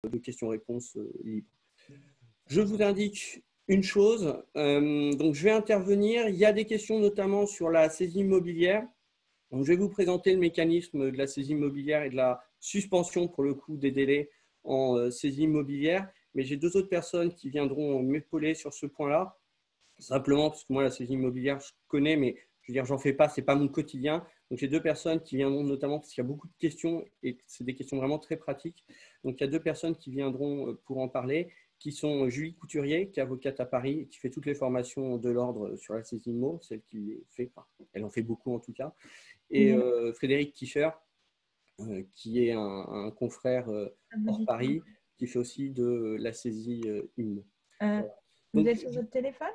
de questions-réponses libres. Je vous indique une chose, donc je vais intervenir. Il y a des questions notamment sur la saisie immobilière. Donc, je vais vous présenter le mécanisme de la saisie immobilière et de la suspension pour le coup des délais en saisie immobilière. Mais j'ai deux autres personnes qui viendront m'épauler sur ce point-là. Simplement parce que moi, la saisie immobilière, je connais, mais je veux dire, j'en fais pas, ce n'est pas mon quotidien. Donc, j'ai deux personnes qui viendront notamment parce qu'il y a beaucoup de questions et c'est des questions vraiment très pratiques. Donc, il y a deux personnes qui viendront pour en parler, qui sont Julie Couturier, qui est avocate à Paris et qui fait toutes les formations de l'ordre sur la saisie immo, celle qui les fait, enfin, elle en fait beaucoup en tout cas, et Frédéric Kiefer, qui est un confrère hors Paris, qui fait aussi de la saisie immo. Vous êtes sur votre téléphone?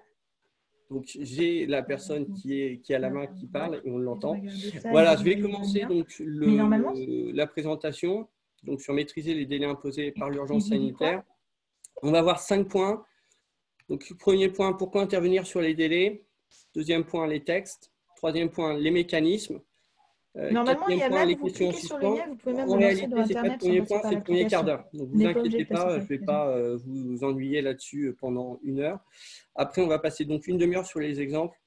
Donc, j'ai la personne qui a la main qui parle et on l'entend. Voilà, je vais commencer donc la présentation donc sur maîtriser les délais imposés par l'urgence sanitaire. On va voir 5 points. Donc, premier point, pourquoi intervenir sur les délais? Deuxième point, les textes. Troisième point, les mécanismes. Normalement, il y a point, même, vous cliquez sur le lien, vous pouvez même le lancer dans Internet sans passer par l'application. C'est le premier quart d'heure. Donc, vous inquiétez pas, je ne vais pas vous ennuyer là-dessus pendant 1 heure. Après, on va passer donc 1 demi-heure sur les exemples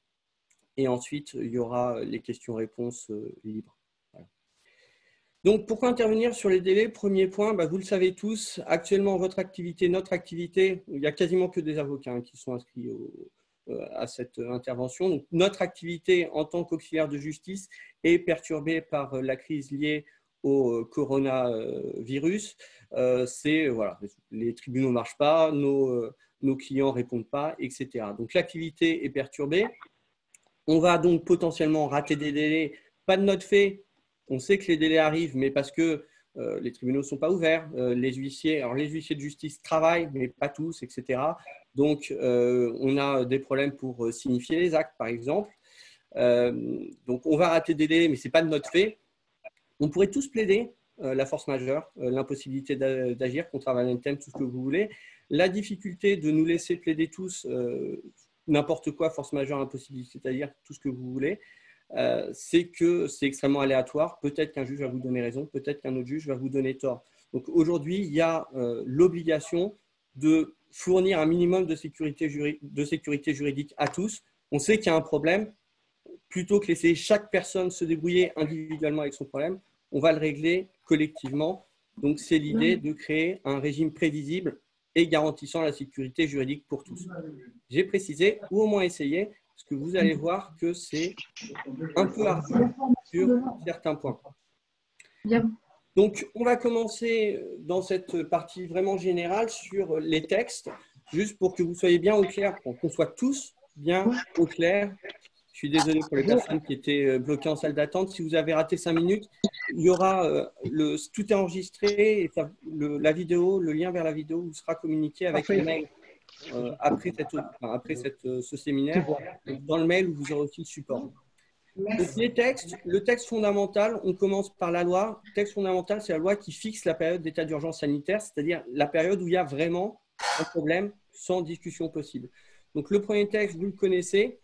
et ensuite, il y aura les questions-réponses libres. Voilà. Donc, pourquoi intervenir sur les délais? Premier point, vous le savez tous, actuellement, votre activité, notre activité, il n'y a quasiment que des avocats qui sont inscrits à cette intervention. Donc, notre activité en tant qu'auxiliaire de justice est perturbée par la crise liée au coronavirus. Voilà, les tribunaux ne marchent pas, nos clients ne répondent pas, etc. Donc, l'activité est perturbée. On va donc potentiellement rater des délais, pas de notre fait. On sait que les délais arrivent, mais parce que les tribunaux ne sont pas ouverts. Les huissiers de justice travaillent, mais pas tous, etc. Donc, on a des problèmes pour signifier les actes, par exemple. Donc, on va rater des délais, mais ce n'est pas de notre fait. On pourrait tous plaider la force majeure, l'impossibilité d'agir, contraire thème, tout ce que vous voulez. La difficulté de nous laisser plaider tous n'importe quoi, force majeure, impossibilité d'agir, tout ce que vous voulez, c'est que c'est extrêmement aléatoire. Peut-être qu'un juge va vous donner raison, peut-être qu'un autre juge va vous donner tort. Donc aujourd'hui, il y a l'obligation de fournir un minimum de sécurité juridique à tous. On sait qu'il y a un problème. Plutôt que laisser chaque personne se débrouiller individuellement avec son problème, on va le régler collectivement. Donc c'est l'idée de créer un régime prévisible et garantissant la sécurité juridique pour tous. J'ai précisé, ou au moins essayé, parce que vous allez voir que c'est un peu ardu sur certains points. Donc, on va commencer dans cette partie vraiment générale sur les textes, juste pour que vous soyez bien au clair, pour qu'on soit tous bien au clair. Je suis désolé pour les personnes qui étaient bloquées en salle d'attente. Si vous avez raté 5 minutes, il y aura tout est enregistré et la vidéo, le lien vers la vidéo vous sera communiqué avec le mail après ce séminaire. Donc, dans le mail, vous aurez aussi le support. Donc, les textes, le texte fondamental, on commence par la loi. Le texte fondamental, c'est la loi qui fixe la période d'état d'urgence sanitaire, c'est-à-dire la période où il y a vraiment un problème sans discussion possible. Donc, le premier texte, vous le connaissez,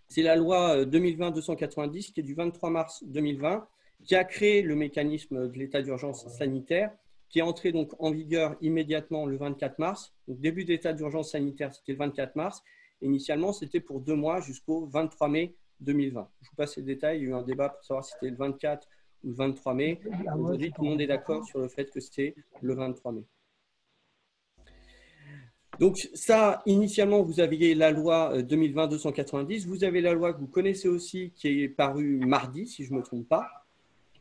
c'est la loi 2020-290 qui est du 23 mars 2020, qui a créé le mécanisme de l'état d'urgence sanitaire, qui est entré donc en vigueur immédiatement le 24 mars. Donc, début d'état d'urgence sanitaire, c'était le 24 mars. Initialement, c'était pour 2 mois jusqu'au 23 mai 2020. Je vous passe les détails. Il y a eu un débat pour savoir si c'était le 24 ou le 23 mai. Aujourd'hui, tout le monde est d'accord sur le fait que c'était le 23 mai. Donc ça, initialement, vous aviez la loi 2020-290. Vous avez la loi que vous connaissez aussi, qui est parue mardi, si je ne me trompe pas,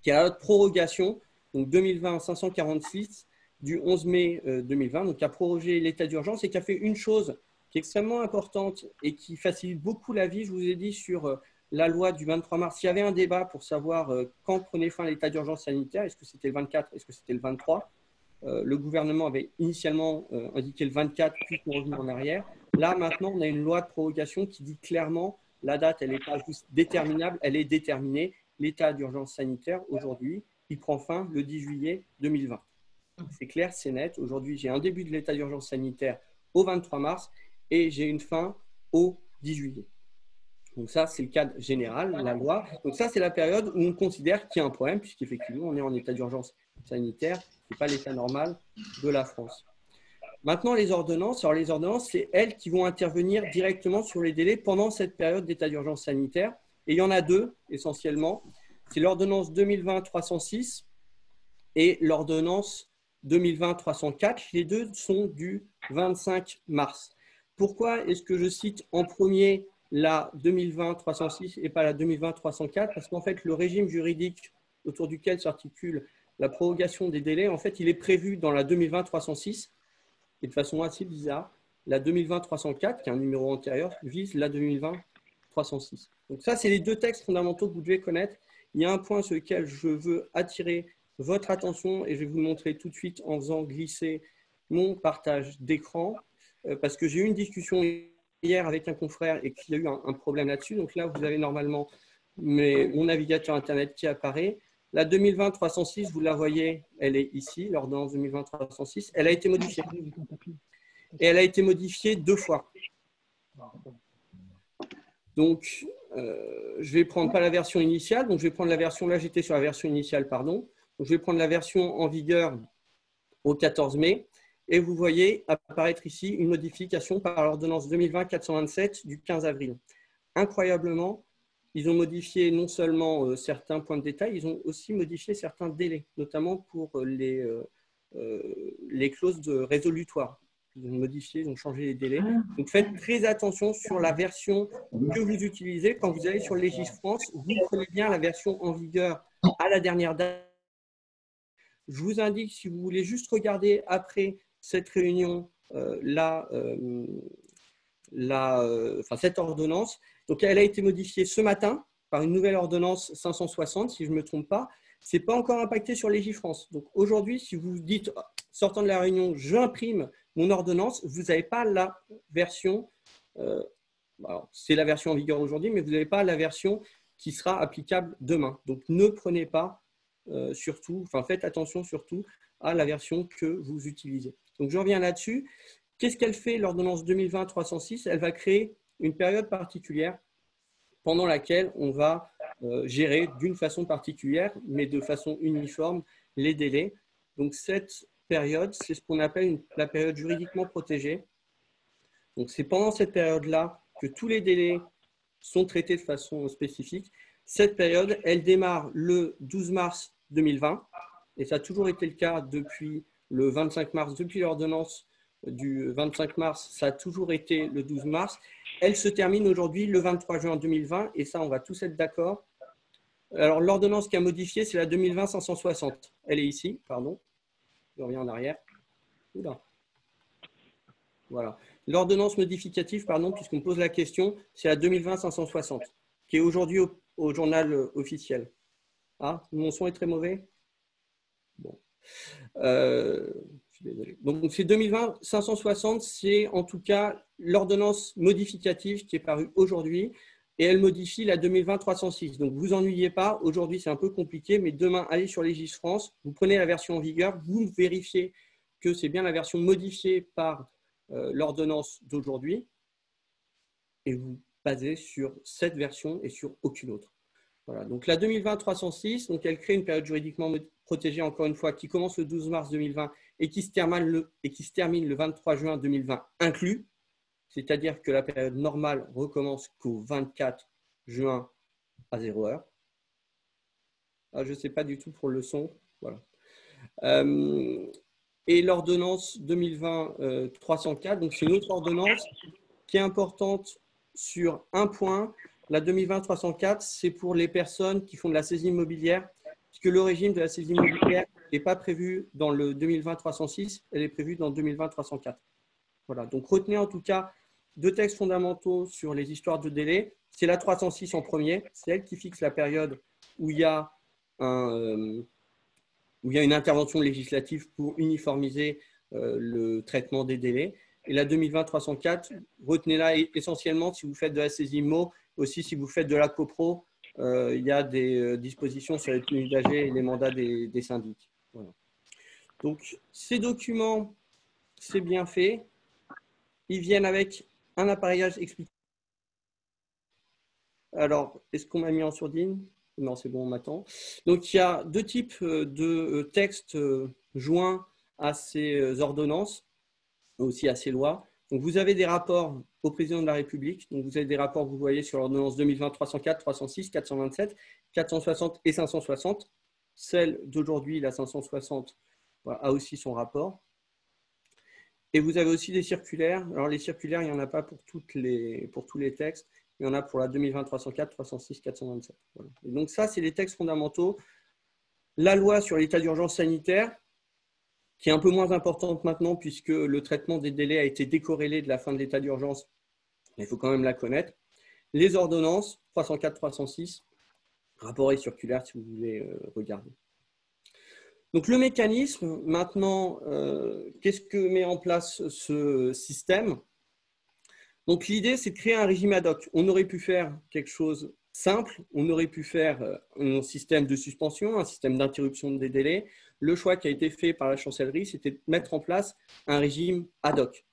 qui a la prorogation, donc 2020-546 du 11 mai 2020, donc qui a prorogé l'état d'urgence et qui a fait une chose qui est extrêmement importante et qui facilite beaucoup la vie. Je vous ai dit sur la loi du 23 mars, il y avait un débat pour savoir quand prenait fin l'état d'urgence sanitaire, est-ce que c'était le 24, est-ce que c'était le 23 ? Le gouvernement avait initialement indiqué le 24, puis on revient en arrière. Là, maintenant, on a une loi de prorogation qui dit clairement la date, elle n'est pas juste déterminable, elle est déterminée. L'état d'urgence sanitaire, aujourd'hui, il prend fin le 10 juillet 2020. C'est clair, c'est net. Aujourd'hui, j'ai un début de l'état d'urgence sanitaire au 23 mars et j'ai une fin au 10 juillet. Donc ça, c'est le cadre général, la loi. Donc ça, c'est la période où on considère qu'il y a un problème, puisqu'effectivement, on est en état d'urgence sanitaire n'est pas l'état normal de la France. Maintenant, les ordonnances. Alors, les ordonnances, c'est elles qui vont intervenir directement sur les délais pendant cette période d'état d'urgence sanitaire. Et il y en a deux, essentiellement. C'est l'ordonnance 2020-306 et l'ordonnance 2020-304. Les deux sont du 25 mars. Pourquoi est-ce que je cite en premier la 2020-306 et pas la 2020-304? Parce qu'en fait, le régime juridique autour duquel s'articule la prorogation des délais, en fait, il est prévu dans la 2020-306 et de façon assez bizarre, la 2020-304, qui est un numéro antérieur, vise la 2020-306. Donc ça, c'est les deux textes fondamentaux que vous devez connaître. Il y a un point sur lequel je veux attirer votre attention et je vais vous le montrer tout de suite en faisant glisser mon partage d'écran parce que j'ai eu une discussion hier avec un confrère et qu'il y a eu un problème là-dessus. Donc là, vous avez normalement mon navigateur Internet qui apparaît. La 2020-306, vous la voyez, elle est ici, l'ordonnance 2020-306. Elle a été modifiée. Et elle a été modifiée 2 fois. Donc, je vais prendre pas la version initiale. Donc, je vais prendre la version, là j'étais sur la version initiale, pardon. Donc, je vais prendre la version en vigueur au 14 mai. Et vous voyez apparaître ici une modification par l'ordonnance 2020-427 du 15 avril. Incroyablement, ils ont modifié non seulement certains points de détail, ils ont aussi modifié certains délais, notamment pour les clauses de résolutoire. Ils ont modifié, ils ont changé les délais. Donc faites très attention sur la version que vous utilisez. Quand vous allez sur Légifrance, vous prenez bien la version en vigueur à la dernière date. Je vous indique, si vous voulez juste regarder après cette réunion, cette ordonnance. Donc, elle a été modifiée ce matin par une nouvelle ordonnance 560, si je ne me trompe pas. Ce n'est pas encore impacté sur Légifrance. Donc, aujourd'hui, si vous dites, sortant de la réunion, j'imprime mon ordonnance, vous n'avez pas la version, c'est la version en vigueur aujourd'hui, mais vous n'avez pas la version qui sera applicable demain. Donc, ne prenez pas faites attention surtout à la version que vous utilisez. Donc, je reviens là-dessus. Qu'est-ce qu'elle fait, l'ordonnance 2020-306? Elle va créer une période particulière pendant laquelle on va gérer d'une façon particulière, mais de façon uniforme, les délais. Donc, cette période, c'est ce qu'on appelle la période juridiquement protégée. Donc, c'est pendant cette période-là que tous les délais sont traités de façon spécifique. Cette période, elle démarre le 12 mars 2020, et ça a toujours été le cas depuis le 25 mars, depuis l'ordonnance du 25 mars, ça a toujours été le 12 mars. Elle se termine aujourd'hui le 23 juin 2020 et ça, on va tous être d'accord. Alors, l'ordonnance qui a modifié, c'est la 2020-560. Elle est ici, pardon. Je reviens en arrière. Oula. Voilà. L'ordonnance modificative, pardon, puisqu'on me pose la question, c'est la 2020-560, qui est aujourd'hui au journal officiel. Ah, mon son est très mauvais? Bon. Je suis désolé. Donc, c'est 2020-560, c'est en tout cas l'ordonnance modificative qui est parue aujourd'hui et elle modifie la 2020-306. Donc, vous ennuyez pas. Aujourd'hui, c'est un peu compliqué, mais demain, allez sur Légifrance, vous prenez la version en vigueur, vous vérifiez que c'est bien la version modifiée par l'ordonnance d'aujourd'hui et vous basez sur cette version et sur aucune autre. Voilà, donc la 2020-306, donc elle crée une période juridiquement protégée, encore une fois, qui commence le 12 mars 2020 et qui se termine le 23 juin 2020 inclus, c'est-à-dire que la période normale recommence qu'au 24 juin à 0 heure. Ah, je ne sais pas du tout pour le son. Voilà. Et l'ordonnance 2020-304, donc c'est une autre ordonnance qui est importante sur un point. La 2020-304, c'est pour les personnes qui font de la saisie immobilière, puisque le régime de la saisie immobilière n'est pas prévu dans le 2020-306, elle est prévue dans le 2020-304. Voilà, donc retenez en tout cas 2 textes fondamentaux sur les histoires de délai. C'est la 306 en premier, c'est elle qui fixe la période où il y a une intervention législative pour uniformiser le traitement des délais. Et la 2020-304, retenez-la essentiellement si vous faites de la saisie IMO, aussi si vous faites de la copro, il y a des dispositions sur les tenues d'AG et les mandats des syndics. Voilà. Donc, ces documents, c'est bien fait. Ils viennent avec un appareillage explicatif. Alors, est-ce qu'on m'a mis en sourdine? Non, c'est bon, on m'attend. Donc, il y a deux types de textes joints à ces ordonnances, aussi à ces lois. Donc, vous avez des rapports au président de la République. Donc, vous avez des rapports, vous voyez, sur l'ordonnance 2020-304, 306, 427, 460 et 560. Celle d'aujourd'hui, la 560, voilà, a aussi son rapport. Et vous avez aussi des circulaires. Alors, les circulaires, il n'y en a pas pour tous les textes. Il y en a pour la 2020-304, 306, 427. Voilà. Et donc, ça, c'est les textes fondamentaux. La loi sur l'état d'urgence sanitaire, qui est un peu moins importante maintenant puisque le traitement des délais a été décorrélé de la fin de l'état d'urgence. Mais il faut quand même la connaître. Les ordonnances, 304, 306, rapport et circulaire si vous voulez regarder. Donc le mécanisme, maintenant, qu'est-ce que met en place ce système? Donc l'idée, c'est de créer un régime ad hoc. On aurait pu faire quelque chose simple, on aurait pu faire un système de suspension, un système d'interruption des délais. Le choix qui a été fait par la chancellerie, c'était de mettre en place un régime ad hoc.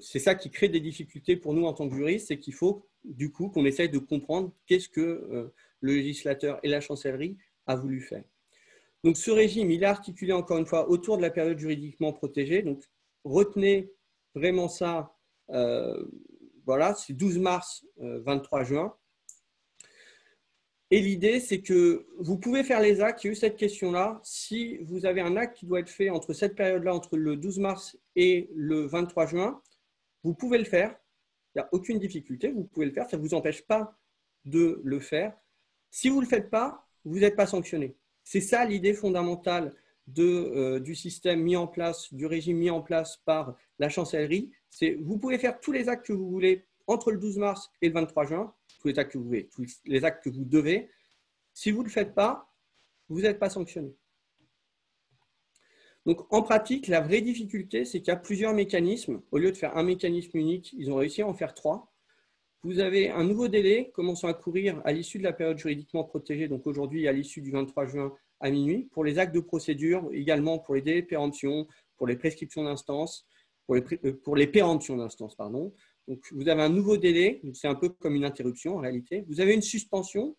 C'est ça qui crée des difficultés pour nous en tant que juristes, c'est qu'il faut du coup qu'on essaye de comprendre qu'est-ce que le législateur et la chancellerie a voulu faire. Donc ce régime, il est articulé encore une fois autour de la période juridiquement protégée. Donc retenez vraiment ça, voilà, c'est 12 mars, 23 juin. Et l'idée, c'est que vous pouvez faire les actes, il y a eu cette question-là, si vous avez un acte qui doit être fait entre cette période-là, entre le 12 mars et le 23 juin, vous pouvez le faire, il n'y a aucune difficulté, vous pouvez le faire, ça ne vous empêche pas de le faire. Si vous ne le faites pas, vous n'êtes pas sanctionné. C'est ça l'idée fondamentale du système mis en place, du régime mis en place par la chancellerie. C'est vous pouvez faire tous les actes que vous voulez entre le 12 mars et le 23 juin, tous les actes que vous voulez, tous les actes que vous devez. Si vous ne le faites pas, vous n'êtes pas sanctionné. Donc, en pratique, la vraie difficulté, c'est qu'il y a plusieurs mécanismes. Au lieu de faire un mécanisme unique, ils ont réussi à en faire 3. Vous avez un nouveau délai commençant à courir à l'issue de la période juridiquement protégée, donc aujourd'hui à l'issue du 23 juin à minuit, pour les actes de procédure, également pour les délais de péremption, pour les prescriptions d'instance, pour les péremptions d'instance, pardon. Donc, vous avez un nouveau délai, c'est un peu comme une interruption en réalité. Vous avez une suspension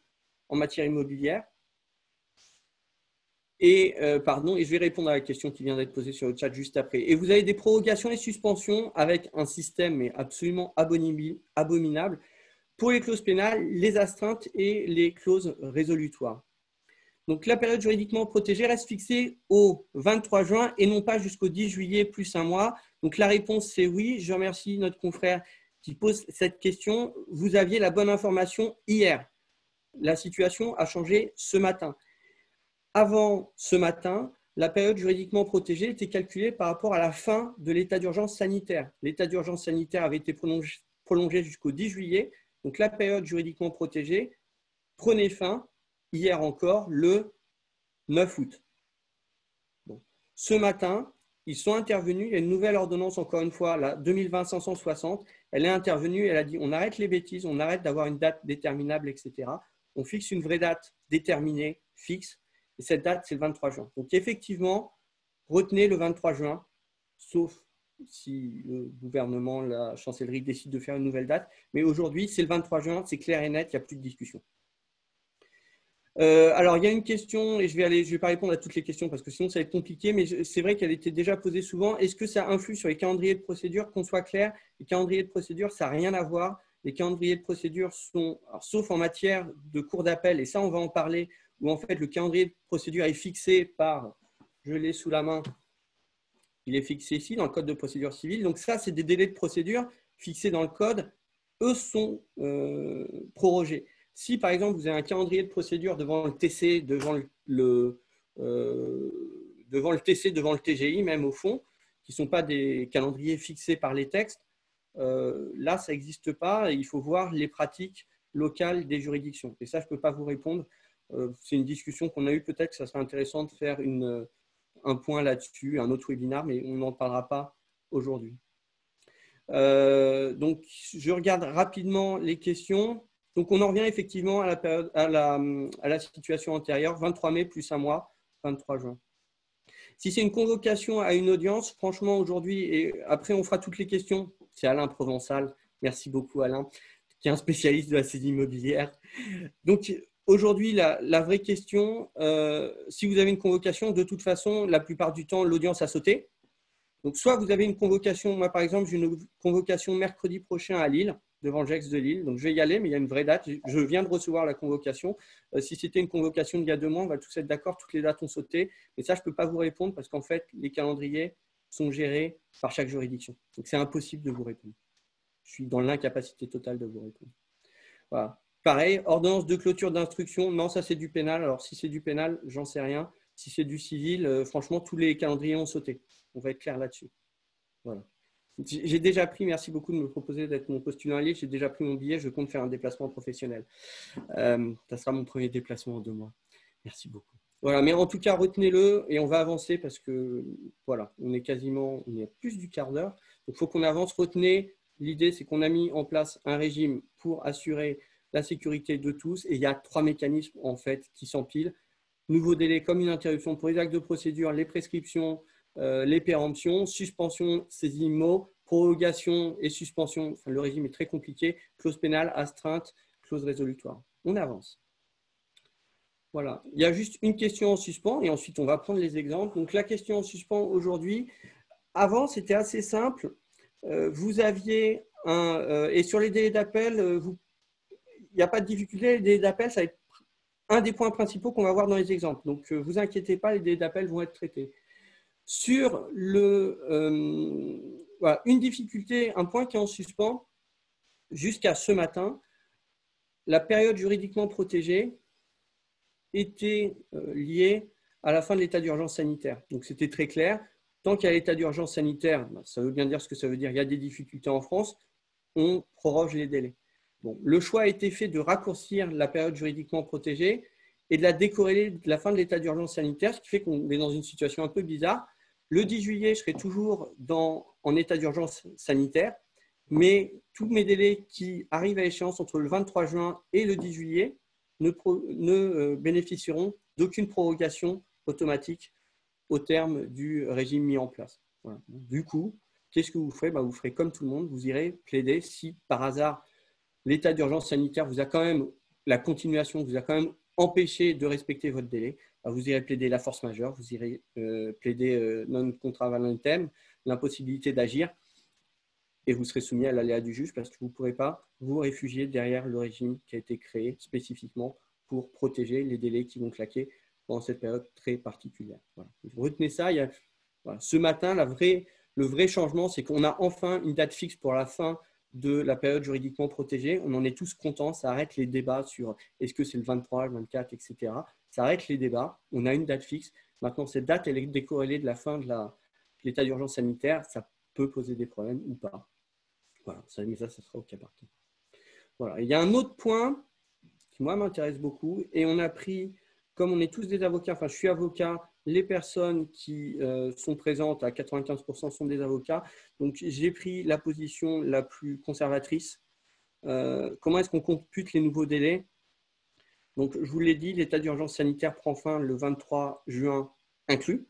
en matière immobilière. Et je vais répondre à la question qui vient d'être posée sur le chat juste après. Et vous avez des prorogations et suspensions avec un système mais absolument abominable pour les clauses pénales, les astreintes et les clauses résolutoires. Donc la période juridiquement protégée reste fixée au 23 juin et non pas jusqu'au 10 juillet plus un mois. Donc la réponse c'est oui. Je remercie notre confrère qui pose cette question. Vous aviez la bonne information hier. La situation a changé ce matin. Avant ce matin, la période juridiquement protégée était calculée par rapport à la fin de l'état d'urgence sanitaire. L'état d'urgence sanitaire avait été prolongé jusqu'au 10 juillet. Donc, la période juridiquement protégée prenait fin, hier encore, le 9 août. Bon. Ce matin, ils sont intervenus. Il y a une nouvelle ordonnance, encore une fois, la 2020-560. Elle est intervenue, elle a dit on arrête les bêtises, on arrête d'avoir une date déterminable, etc. On fixe une vraie date déterminée, fixe. Et cette date, c'est le 23 juin. Donc, effectivement, retenez le 23 juin, sauf si le gouvernement, la chancellerie décide de faire une nouvelle date. Mais aujourd'hui, c'est le 23 juin, c'est clair et net, il n'y a plus de discussion. Alors, il y a une question, et je ne vais pas répondre à toutes les questions parce que sinon, ça va être compliqué, mais c'est vrai qu'elle était déjà posée souvent. Est-ce que ça influe sur les calendriers de procédure? Qu'on soit clair, les calendriers de procédure, ça n'a rien à voir. Les calendriers de procédure sont, alors, sauf en matière de cour d'appel, et ça, on va en parler, où en fait le calendrier de procédure est fixé par, je l'ai sous la main, il est fixé ici dans le code de procédure civile. Donc ça, c'est des délais de procédure fixés dans le code. Eux sont prorogés. Si par exemple vous avez un calendrier de procédure devant le TC, devant le TC, devant le TGI, même au fond, qui ne sont pas des calendriers fixés par les textes, là ça n'existe pas et il faut voir les pratiques locales des juridictions. Et ça, je ne peux pas vous répondre. C'est une discussion qu'on a eue, peut-être que ça serait intéressant de faire un point là-dessus, un autre webinaire, mais on n'en parlera pas aujourd'hui. Donc, je regarde rapidement les questions. Donc, on en revient effectivement à la situation antérieure, 23 mai plus un mois, 23 juin. Si c'est une convocation à une audience, franchement, aujourd'hui, et après on fera toutes les questions, c'est Alain Provençal. Merci beaucoup Alain, qui est un spécialiste de la saisie immobilière. Donc, aujourd'hui, la vraie question, si vous avez une convocation, de toute façon, la plupart du temps, l'audience a sauté. Donc, soit vous avez une convocation, moi par exemple, j'ai une convocation mercredi prochain à Lille, devant le GEX de Lille. Donc, je vais y aller, mais il y a une vraie date. Je viens de recevoir la convocation. Si c'était une convocation d'il y a 2 mois, on va tous être d'accord, toutes les dates ont sauté. Mais ça, je ne peux pas vous répondre parce qu'en fait, les calendriers sont gérés par chaque juridiction. Donc, c'est impossible de vous répondre. Je suis dans l'incapacité totale de vous répondre. Voilà. Pareil, ordonnance de clôture d'instruction. Non, ça, c'est du pénal. Alors, si c'est du pénal, j'en sais rien. Si c'est du civil, franchement, tous les calendriers ont sauté. On va être clair là-dessus. Voilà. J'ai déjà pris, merci beaucoup de me proposer d'être mon postulant à Lille. J'ai déjà pris mon billet. Je compte faire un déplacement professionnel. Ça sera mon premier déplacement en 2 mois. Merci beaucoup. Voilà, mais en tout cas, retenez-le et on va avancer parce que voilà, on est à plus du quart d'heure. Donc, il faut qu'on avance. Retenez, l'idée, c'est qu'on a mis en place un régime pour assurer la sécurité de tous et il y a 3 mécanismes en fait qui s'empilent. Nouveau délai comme une interruption pour les actes de procédure, les prescriptions, les péremptions, suspension, saisie IMO, prorogation et suspension. Enfin, le régime est très compliqué. Clause pénale, astreinte, clause résolutoire. On avance. Voilà. Il y a juste une question en suspens et ensuite on va prendre les exemples. Donc la question en suspens aujourd'hui, avant c'était assez simple. Vous aviez et sur les délais d'appel, il n'y a pas de difficulté. Les délais d'appel, ça va être un des points principaux qu'on va voir dans les exemples. Donc vous inquiétez pas, les délais d'appel vont être traités. Sur voilà, une difficulté, un point qui est en suspens, jusqu'à ce matin, la période juridiquement protégée était liée à la fin de l'état d'urgence sanitaire. Donc c'était très clair. Tant qu'il y a l'état d'urgence sanitaire, ça veut bien dire ce que ça veut dire. Il y a des difficultés en France, on proroge les délais. Bon, le choix a été fait de raccourcir la période juridiquement protégée et de la décorréler de la fin de l'état d'urgence sanitaire, ce qui fait qu'on est dans une situation un peu bizarre. Le 10 juillet, je serai toujours en état d'urgence sanitaire, mais tous mes délais qui arrivent à échéance entre le 23 juin et le 10 juillet ne bénéficieront d'aucune prorogation automatique au terme du régime mis en place. Voilà. Du coup, qu'est-ce que vous ferez? Vous ferez comme tout le monde, vous irez plaider si par hasard l'état d'urgence sanitaire vous a quand même, la continuation vous a quand même empêché de respecter votre délai. Vous irez plaider la force majeure, vous irez plaider non contra valentem, l'impossibilité d'agir, et vous serez soumis à l'aléa du juge parce que vous ne pourrez pas vous réfugier derrière le régime qui a été créé spécifiquement pour protéger les délais qui vont claquer pendant cette période très particulière. Voilà. Retenez ça. Voilà. Ce matin, le vrai changement, c'est qu'on a enfin une date fixe pour la fin de la période juridiquement protégée. On en est tous contents. Ça arrête les débats sur est-ce que c'est le 23, le 24, etc. Ça arrête les débats. On a une date fixe. Maintenant, cette date, elle est décorrélée de la fin de l'état d'urgence sanitaire. Ça peut poser des problèmes ou pas. Voilà, mais ça sera au cas par cas. Voilà. Il y a un autre point qui, moi, m'intéresse beaucoup. Et on a pris, comme on est tous des avocats, enfin, je suis avocat, les personnes qui sont présentes à 95% sont des avocats. Donc, j'ai pris la position la plus conservatrice. Comment est-ce qu'on compute les nouveaux délais? Donc, je vous l'ai dit, l'état d'urgence sanitaire prend fin le 23 juin inclus.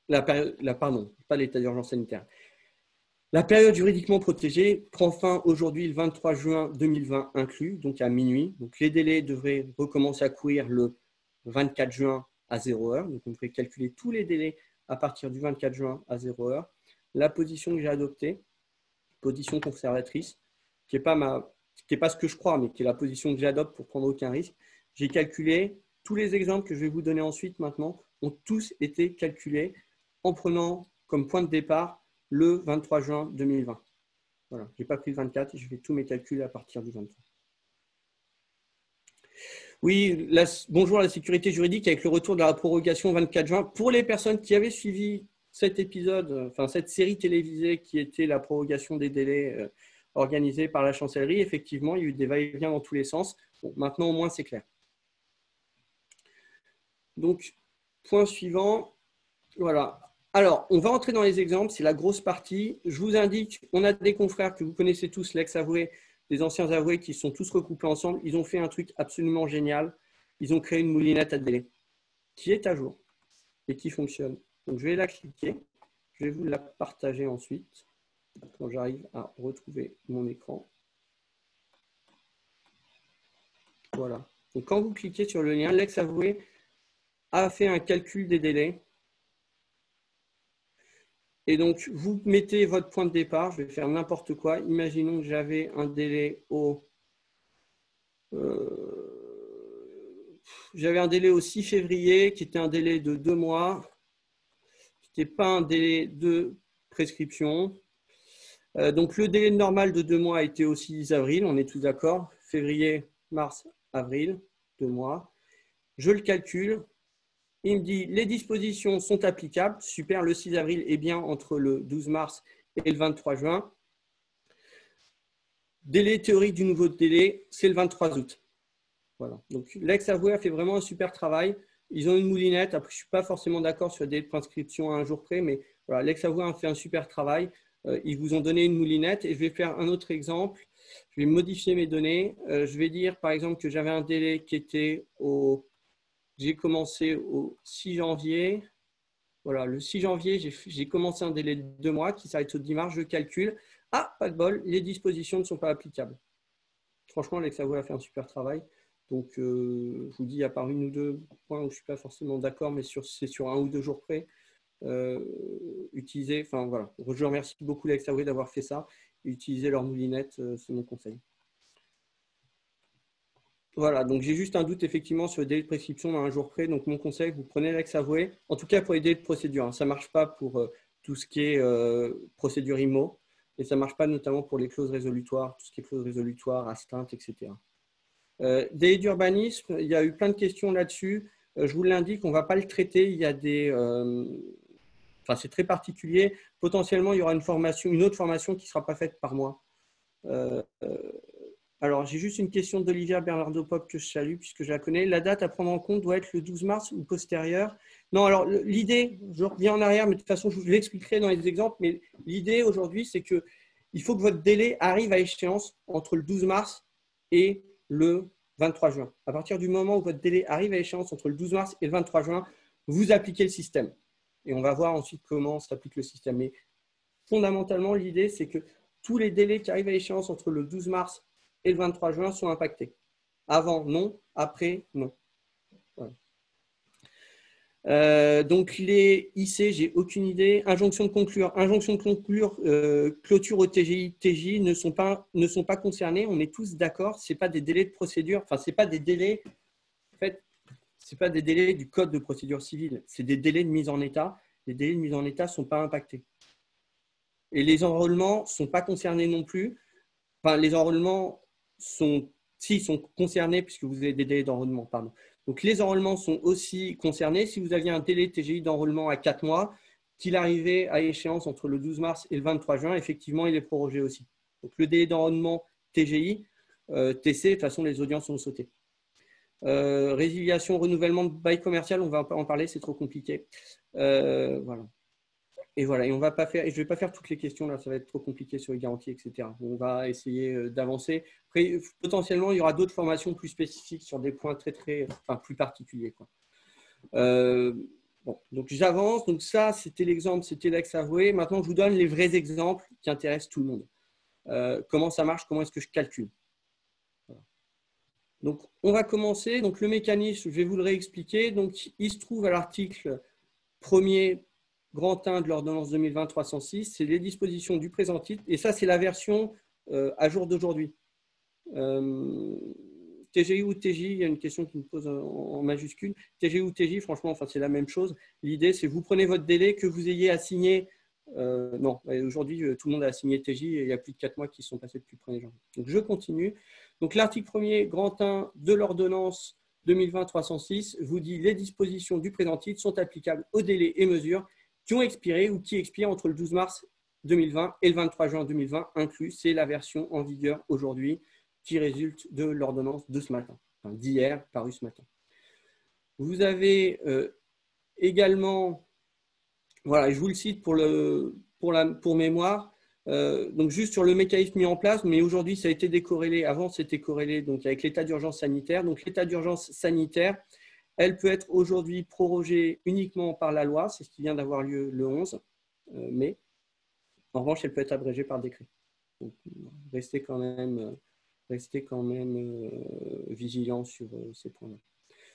Pardon, pas l'état d'urgence sanitaire. La période juridiquement protégée prend fin aujourd'hui le 23 juin 2020 inclus, donc à minuit. Donc les délais devraient recommencer à courir le 24 juin à 0h. Donc on devrait calculer tous les délais à partir du 24 juin à 0h. La position que j'ai adoptée, position conservatrice, qui n'est pas ce que je crois, mais qui est la position que j'adopte pour prendre aucun risque. J'ai calculé, tous les exemples que je vais vous donner ensuite maintenant ont tous été calculés en prenant comme point de départ le 23 juin 2020. Voilà, je n'ai pas pris le 24, je fais tous mes calculs à partir du 23. Oui, bonjour à la sécurité juridique avec le retour de la prorogation 24 juin. Pour les personnes qui avaient suivi cet épisode, enfin cette série télévisée qui était la prorogation des délais organisée par la chancellerie, effectivement, il y a eu des va-et-vient dans tous les sens. Bon, maintenant, au moins, c'est clair. Donc, point suivant. Voilà. Alors, on va entrer dans les exemples, c'est la grosse partie. Je vous indique, on a des confrères que vous connaissez tous, l'ex-avoué, les anciens avoués qui sont tous recoupés ensemble. Ils ont fait un truc absolument génial. Ils ont créé une moulinette à délai qui est à jour et qui fonctionne. Donc, je vais la cliquer. Je vais vous la partager ensuite quand j'arrive à retrouver mon écran. Voilà. Donc, quand vous cliquez sur le lien, l'ex-avoué a fait un calcul des délais. Et donc, vous mettez votre point de départ. Je vais faire n'importe quoi. Imaginons que j'avais un délai j'avais un délai au 6 février qui était un délai de 2 mois, qui n'était pas un délai de prescription. Donc, le délai normal de 2 mois a été au 6 avril, on est tous d'accord. Février, mars, avril, 2 mois. Je le calcule. Il me dit les dispositions sont applicables. Super, le 6 avril est bien entre le 12 mars et le 23 juin. Délai théorique du nouveau délai, c'est le 23 août. Voilà. Donc, l'ex-avoué a fait vraiment un super travail. Ils ont une moulinette. Après, je ne suis pas forcément d'accord sur le délai de prescription à un jour près, mais voilà, l'ex-avoué a fait un super travail. Ils vous ont donné une moulinette. Et je vais faire un autre exemple. Je vais modifier mes données. Je vais dire, par exemple, que j'avais un délai qui était au… J'ai commencé au 6 janvier. Voilà, le 6 janvier, j'ai commencé un délai de 2 mois qui s'arrête au 10 mars. Je calcule. Ah, pas de bol, les dispositions ne sont pas applicables. Franchement, l'ex-avoué a fait un super travail. Donc, je vous dis, à part une ou deux points où je ne suis pas forcément d'accord, mais c'est sur 1 ou 2 jours près, utiliser, enfin voilà. Je remercie beaucoup l'ex-avoué d'avoir fait ça. Utiliser leur moulinette, c'est mon conseil. Voilà, donc j'ai juste un doute effectivement sur le délai de prescription à 1 jour près. Donc, mon conseil, vous prenez l'ex-avoué, en tout cas pour les délais de procédure. Hein. Ça ne marche pas pour tout ce qui est procédure IMO, et ça ne marche pas notamment pour les clauses résolutoires, tout ce qui est clauses résolutoires, astreintes, etc. Délai d'urbanisme, il y a eu plein de questions là-dessus. Je vous l'indique, on ne va pas le traiter. Il y a des… Enfin, c'est très particulier. Potentiellement, il y aura une autre formation qui ne sera pas faite par moi. Alors, j'ai juste une question d'Olivia Bernardo-Pop que je salue puisque je la connais. La date à prendre en compte doit être le 12 mars ou postérieur? Non, alors l'idée, je reviens en arrière, mais de toute façon, je vous l'expliquerai dans les exemples. Mais l'idée aujourd'hui, c'est qu'il faut que votre délai arrive à échéance entre le 12 mars et le 23 juin. À partir du moment où votre délai arrive à échéance entre le 12 mars et le 23 juin, vous appliquez le système. Et on va voir ensuite comment s'applique le système. Mais fondamentalement, l'idée, c'est que tous les délais qui arrivent à échéance entre le 12 mars et le 23 juin sont impactés. Avant, non. Après, non. Voilà. Donc, les IC, j'ai aucune idée. Injonction de conclure, clôture au TGI, TJ ne sont pas concernés. On est tous d'accord. Ce n'est pas des délais de procédure. Enfin, ce n'est pas des délais. En fait, ce n'est pas des délais du code de procédure civile. C'est des délais de mise en état. Les délais de mise en état ne sont pas impactés. Et les enrôlements ne sont pas concernés non plus. Enfin, les enrôlements sont concernés puisque vous avez des délais d'enrôlement. Pardon. Donc, les enrôlements sont aussi concernés. Si vous aviez un délai TGI d'enrôlement à 4 mois, qu'il arrivait à échéance entre le 12 mars et le 23 juin, effectivement, il est prorogé aussi. Donc, le délai d'enrôlement TGI, TC, de toute façon, les audiences sont sautées. Résiliation, renouvellement de bail commercial, on va en parler, c'est trop compliqué. Voilà. Et voilà, et on va pas faire, et je ne vais pas faire toutes les questions là, ça va être trop compliqué sur les garanties, etc. On va essayer d'avancer. Après, potentiellement, il y aura d'autres formations plus spécifiques sur des points plus particuliers, quoi. Bon, donc j'avance. Donc ça, c'était l'exemple, c'était l'ex-avoué. Maintenant, je vous donne les vrais exemples qui intéressent tout le monde. Comment ça marche, comment est-ce que je calcule. Voilà. Donc, on va commencer. Donc, le mécanisme, je vais vous le réexpliquer. Donc, il se trouve à l'article 1er grand 1 de l'ordonnance 2020-306, c'est les dispositions du présent titre. Et ça, c'est la version à jour d'aujourd'hui. TGI ou TJ, il y a une question qui me pose en majuscule. TGI ou TJ, franchement, enfin, c'est la même chose. L'idée, c'est vous prenez votre délai, que vous ayez assigné. Non, aujourd'hui, tout le monde a assigné TJ et il y a plus de 4 mois qui sont passés depuis le 1er janvier. Donc, je continue. Donc, l'article 1er grand 1 de l'ordonnance 2020-306 vous dit les dispositions du présent titre sont applicables aux délais et mesures qui ont expiré ou qui expirent entre le 12 mars 2020 et le 23 juin 2020 inclus. C'est la version en vigueur aujourd'hui qui résulte de l'ordonnance de ce matin, enfin, d'hier, parue ce matin. Vous avez également, voilà, je vous le cite pour mémoire, donc juste sur le mécanisme mis en place, mais aujourd'hui ça a été décorrélé, avant c'était corrélé donc, avec l'état d'urgence sanitaire. Donc l'état d'urgence sanitaire, elle peut être aujourd'hui prorogée uniquement par la loi, c'est ce qui vient d'avoir lieu le 11 mai. En revanche, elle peut être abrégée par décret. Donc, restez quand même rester quand même vigilant sur ces points-là.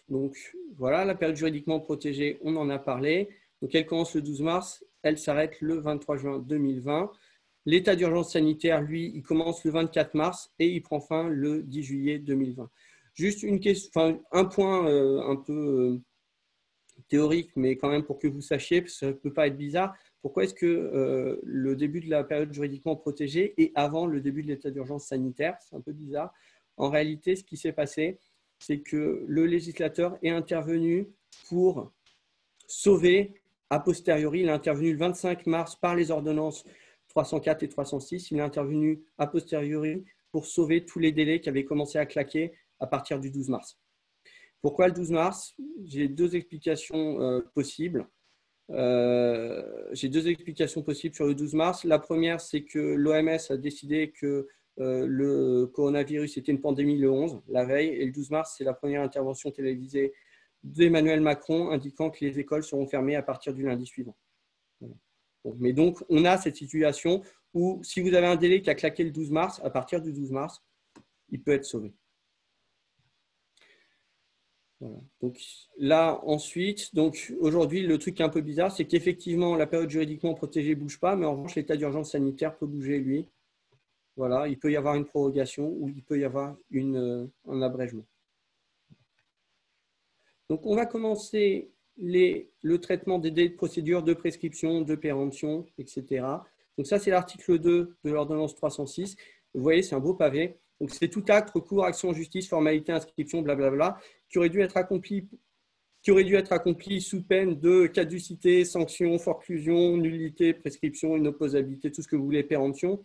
Donc, voilà, la période juridiquement protégée, on en a parlé. Donc, elle commence le 12 mars, elle s'arrête le 23 juin 2020. L'état d'urgence sanitaire, lui, il commence le 24 mars et il prend fin le 10 juillet 2020. Juste une question, un point un peu théorique, mais quand même pour que vous sachiez, parce que ça ne peut pas être bizarre, pourquoi est-ce que le début de la période juridiquement protégée est avant le début de l'état d'urgence sanitaire? C'est un peu bizarre. En réalité, ce qui s'est passé, c'est que le législateur est intervenu pour sauver a posteriori. Il est intervenu le 25 mars par les ordonnances 304 et 306. Il est intervenu a posteriori pour sauver tous les délais qui avaient commencé à claquer à partir du 12 mars. Pourquoi le 12 mars? J'ai deux explications possibles. J'ai deux explications possibles sur le 12 mars. La première, c'est que l'OMS a décidé que le coronavirus était une pandémie le 11, la veille, et le 12 mars, c'est la première intervention télévisée d'Emmanuel Macron indiquant que les écoles seront fermées à partir du lundi suivant. Voilà. Mais donc, on a cette situation où si vous avez un délai qui a claqué le 12 mars, à partir du 12 mars, il peut être sauvé. Voilà. Donc là, ensuite, aujourd'hui, le truc qui est un peu bizarre, c'est qu'effectivement, la période juridiquement protégée ne bouge pas, mais en revanche, l'état d'urgence sanitaire peut bouger, lui. Voilà, il peut y avoir une prorogation ou il peut y avoir un abrègement. Donc, on va commencer le traitement des délais de procédure, de prescription, de péremption, etc. Donc, ça, c'est l'article 2 de l'ordonnance 306. Vous voyez, c'est un beau pavé. Donc, c'est tout acte, recours, action en justice, formalité, inscription, blablabla, qui aurait dû être accompli sous peine de caducité, sanction, forclusion, nullité, prescription, inopposabilité, tout ce que vous voulez, péremption,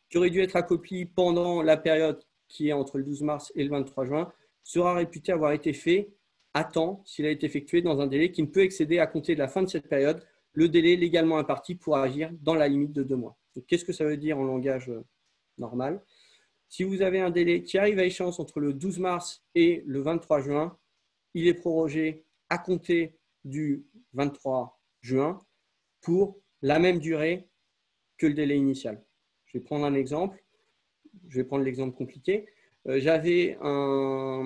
qui aurait dû être accompli pendant la période qui est entre le 12 mars et le 23 juin, sera réputé avoir été fait à temps s'il a été effectué dans un délai qui ne peut excéder à compter de la fin de cette période le délai légalement imparti pour agir dans la limite de 2 mois. Qu'est-ce que ça veut dire en langage normal? Si vous avez un délai qui arrive à échéance entre le 12 mars et le 23 juin, il est prorogé à compter du 23 juin pour la même durée que le délai initial. Je vais prendre un exemple. Je vais prendre l'exemple compliqué. J'avais un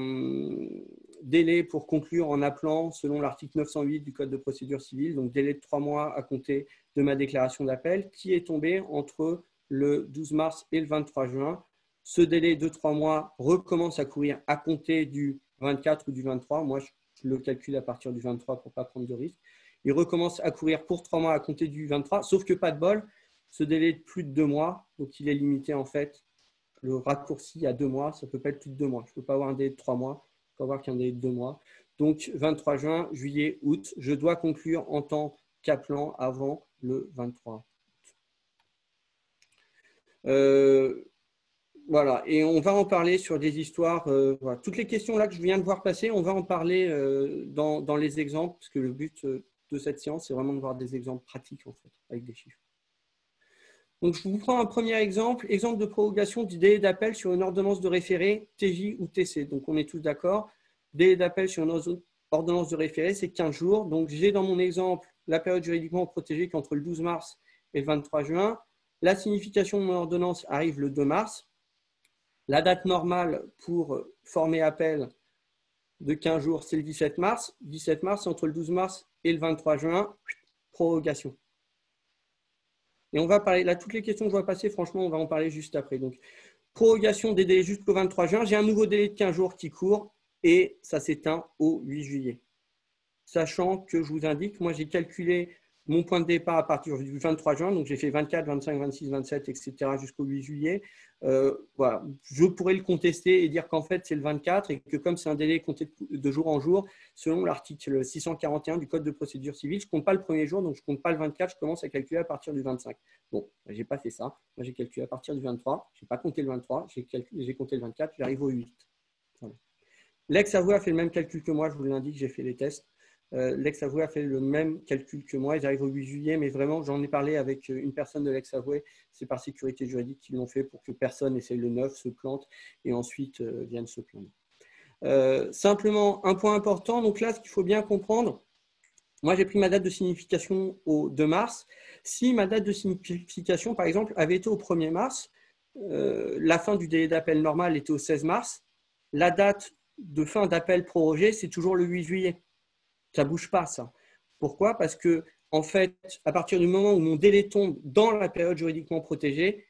délai pour conclure en appelant selon l'article 908 du Code de procédure civile, donc délai de 3 mois à compter de ma déclaration d'appel, qui est tombé entre le 12 mars et le 23 juin. Ce délai de 3 mois recommence à courir à compter du 24 ou du 23. Moi, je le calcule à partir du 23 pour ne pas prendre de risque. Il recommence à courir pour 3 mois à compter du 23, sauf que pas de bol, ce délai est de plus de 2 mois, donc il est limité en fait. Le raccourci à 2 mois, ça ne peut pas être plus de 2 mois. Je ne peux pas avoir un délai de 3 mois, je peux avoir qu'un délai de 2 mois. Donc 23 juin, juillet, août, je dois conclure en tant qu'appelant avant le 23 août. Voilà, et on va en parler sur des histoires. Voilà. Toutes les questions là que je viens de voir passer, on va en parler dans les exemples, parce que le but de cette séance, c'est vraiment de voir des exemples pratiques en fait, avec des chiffres. Donc, je vous prends un premier exemple de prorogation du délai d'appel sur une ordonnance de référé, TJ ou TC. Donc, on est tous d'accord. Délai d'appel sur une ordonnance de référé, c'est 15 jours. Donc, j'ai dans mon exemple la période juridiquement protégée qui est entre le 12 mars et le 23 juin. La signification de mon ordonnance arrive le 2 mars. La date normale pour former appel de 15 jours, c'est le 17 mars. 17 mars, c'est entre le 12 mars et le 23 juin, prorogation. Et on va parler, là, toutes les questions que je vois passer, franchement, on va en parler juste après. Donc, prorogation des délais jusqu'au 23 juin. J'ai un nouveau délai de 15 jours qui court et ça s'éteint au 8 juillet. Sachant que je vous indique, moi, j'ai calculé mon point de départ à partir du 23 juin. Donc, j'ai fait 24, 25, 26, 27, etc. jusqu'au 8 juillet. Voilà. Je pourrais le contester et dire qu'en fait, c'est le 24 et que comme c'est un délai compté de jour en jour, selon l'article 641 du Code de procédure civile, je ne compte pas le premier jour, donc je ne compte pas le 24, je commence à calculer à partir du 25. Bon, je n'ai pas fait ça. Moi, j'ai calculé à partir du 23. Je n'ai pas compté le 23, j'ai compté le 24, j'arrive au 8. Voilà. L'ex-avoué a fait le même calcul que moi, je vous l'indique, j'ai fait les tests. L'ex-avoué a fait le même calcul que moi. Ils arrivent au 8 juillet, mais vraiment, j'en ai parlé avec une personne de l'ex-avoué. C'est par sécurité juridique qu'ils l'ont fait pour que personne essaye le 9, se plante et ensuite vienne se plaindre. Simplement, un point important. Donc là, ce qu'il faut bien comprendre, moi, j'ai pris ma date de signification au 2 mars. Si ma date de signification, par exemple, avait été au 1er mars, la fin du délai d'appel normal était au 16 mars. La date de fin d'appel prorogé, c'est toujours le 8 juillet. Ça ne bouge pas, ça. Pourquoi? Parce que, en fait, à partir du moment où mon délai tombe dans la période juridiquement protégée,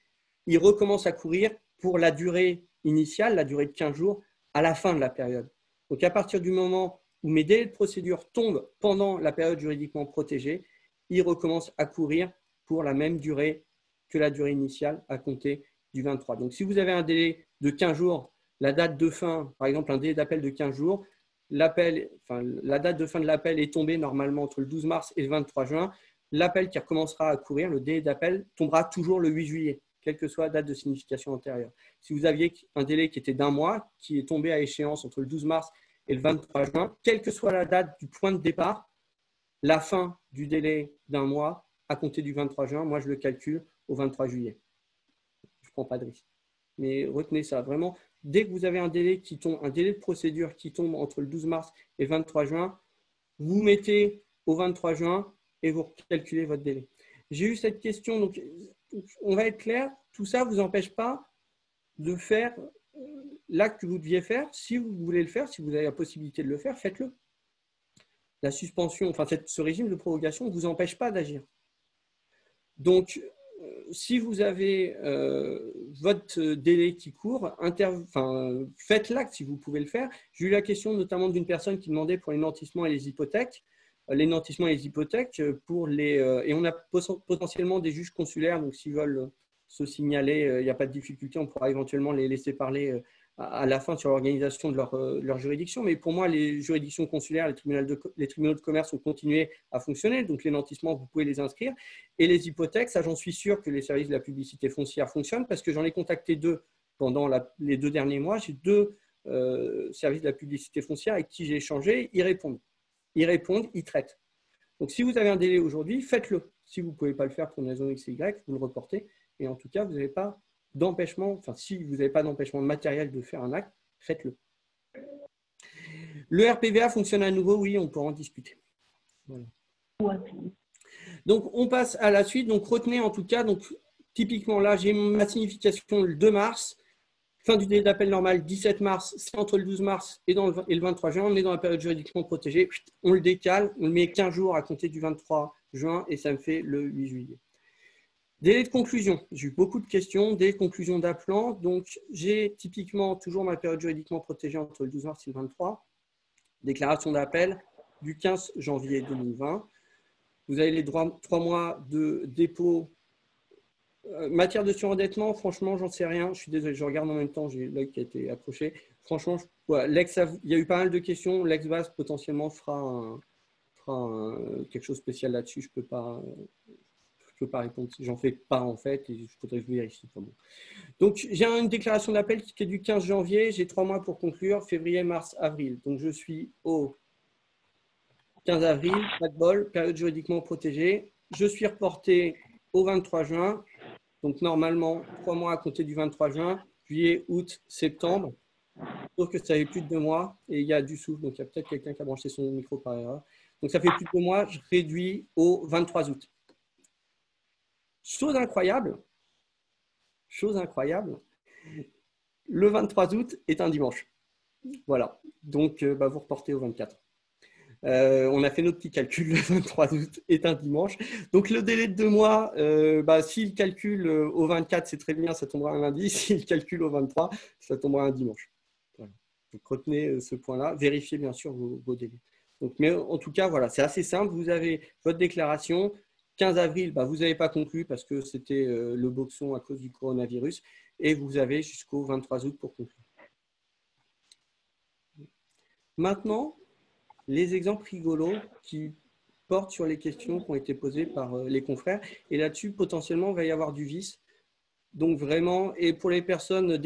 il recommence à courir pour la durée initiale, la durée de 15 jours, à la fin de la période. Donc, à partir du moment où mes délais de procédure tombent pendant la période juridiquement protégée, ils recommencent à courir pour la même durée que la durée initiale à compter du 23. Donc, si vous avez un délai de 15 jours, la date de fin, par exemple, un délai d'appel de 15 jours, la date de fin de l'appel est tombée normalement entre le 12 mars et le 23 juin. L'appel qui recommencera à courir, le délai d'appel, tombera toujours le 8 juillet, quelle que soit la date de signification antérieure. Si vous aviez un délai qui était d'un mois, qui est tombé à échéance entre le 12 mars et le 23 juin, quelle que soit la date du point de départ, la fin du délai d'un mois à compter du 23 juin, moi je le calcule au 23 juillet. Je ne prends pas de risque. Mais retenez ça, vraiment, dès que vous avez un délai de procédure qui tombe entre le 12 mars et le 23 juin, vous mettez au 23 juin et vous calculez votre délai. J'ai eu cette question, donc on va être clair, tout ça ne vous empêche pas de faire l'acte que vous deviez faire. Si vous voulez le faire, si vous avez la possibilité de le faire, faites-le. La suspension, enfin ce régime de prorogation ne vous empêche pas d'agir. Donc, si vous avez votre délai qui court, faites l'acte si vous pouvez le faire. J'ai eu la question notamment d'une personne qui demandait pour les nantissements et les hypothèques. Les nantissements et les hypothèques, et on a potentiellement des juges consulaires, donc s'ils veulent se signaler, il n'y a pas de difficulté, on pourra éventuellement les laisser parler à la fin sur l'organisation de leur juridiction. Mais pour moi, les juridictions consulaires, les tribunaux de commerce ont continué à fonctionner. Donc, les nantissements, vous pouvez les inscrire. Et les hypothèques, ça, j'en suis sûr que les services de la publicité foncière fonctionnent parce que j'en ai contacté 2 pendant les 2 derniers mois. J'ai 2 services de la publicité foncière avec qui j'ai échangé. Ils répondent, ils traitent. Donc, si vous avez un délai aujourd'hui, faites-le. Si vous ne pouvez pas le faire pour une raison X et Y, vous le reportez. Et en tout cas, vous n'avez pas d'empêchement, si vous n'avez pas d'empêchement matériel de faire un acte, faites-le. Le RPVA fonctionne à nouveau, oui, on pourra en discuter. Voilà. Donc, on passe à la suite. Donc, retenez en tout cas, donc, typiquement là, j'ai ma signification le 2 mars. Fin du délai d'appel normal, 17 mars, c'est entre le 12 mars et le 23 juin. On est dans la période juridiquement protégée. On le décale, on le met 15 jours à compter du 23 juin et ça me fait le 8 juillet. Délai de conclusion. J'ai eu beaucoup de questions. Délai de conclusion d'appelant. Donc, j'ai typiquement toujours ma période juridiquement protégée entre le 12 mars et le 23. Déclaration d'appel du 15 janvier 2020. Vous avez les 3 mois de dépôt. Matière de surendettement, franchement, j'en sais rien. Je suis désolé, je regarde en même temps, j'ai l'œil qui a été accroché. Franchement, il y a eu pas mal de questions. L'ex-BAS potentiellement fera quelque chose de spécial là-dessus. Je peux pas répondre. J'en fais pas en fait et il faudrait que je vérifie. Bon. Donc, j'ai une déclaration d'appel qui est du 15 janvier. J'ai 3 mois pour conclure, février, mars, avril. Donc, je suis au 15 avril, pas de bol, période juridiquement protégée. Je suis reporté au 23 juin. Donc, normalement, 3 mois à compter du 23 juin, juillet, août, septembre. Sauf que ça fait plus de 2 mois et il y a du souffle. Donc, il y a peut-être quelqu'un qui a branché son micro par erreur. Donc, ça fait plus de 2 mois. Je réduis au 23 août. Chose incroyable, le 23 août est un dimanche. Voilà. Donc, vous reportez au 24. On a fait nos petits calculs. Le 23 août est un dimanche. Donc, le délai de 2 mois, s'il calcule au 24, c'est très bien, ça tombera un lundi. S'il calcule au 23, ça tombera un dimanche. Voilà. Donc, retenez ce point-là. Vérifiez bien sûr vos délais. Donc, mais en tout cas, voilà, c'est assez simple. Vous avez votre déclaration. 15 avril, vous n'avez pas conclu parce que c'était le boxon à cause du coronavirus. Et vous avez jusqu'au 23 août pour conclure. Maintenant, les exemples rigolos qui portent sur les questions qui ont été posées par les confrères. Et là-dessus, potentiellement, il va y avoir du vice. Donc vraiment, et pour les personnes actes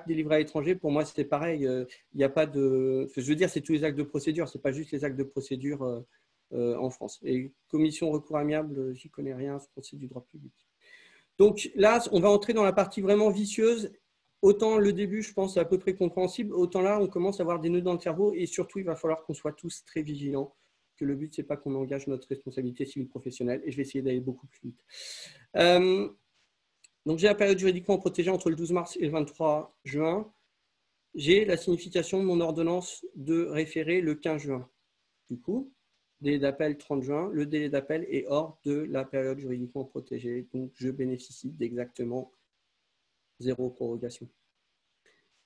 délivrés à l'étranger, pour moi, c'était pareil. Il n'y a pas de… Je veux dire, c'est tous les actes de procédure. Ce n'est pas juste les actes de procédure en France. Et commission recours amiable, j'y connais rien, c'est du droit public. Donc là, on va entrer dans la partie vraiment vicieuse. Autant le début, je pense, c'est à peu près compréhensible, autant là, on commence à avoir des nœuds dans le cerveau et surtout, il va falloir qu'on soit tous très vigilants, que le but, ce n'est pas qu'on engage notre responsabilité civile professionnelle et je vais essayer d'aller beaucoup plus vite. Donc, j'ai la période juridiquement protégée entre le 12 mars et le 23 juin. J'ai la signification de mon ordonnance de référé le 15 juin. Du coup, délai d'appel 30 juin, le délai d'appel est hors de la période juridiquement protégée. Donc, je bénéficie d'exactement 0 prorogation.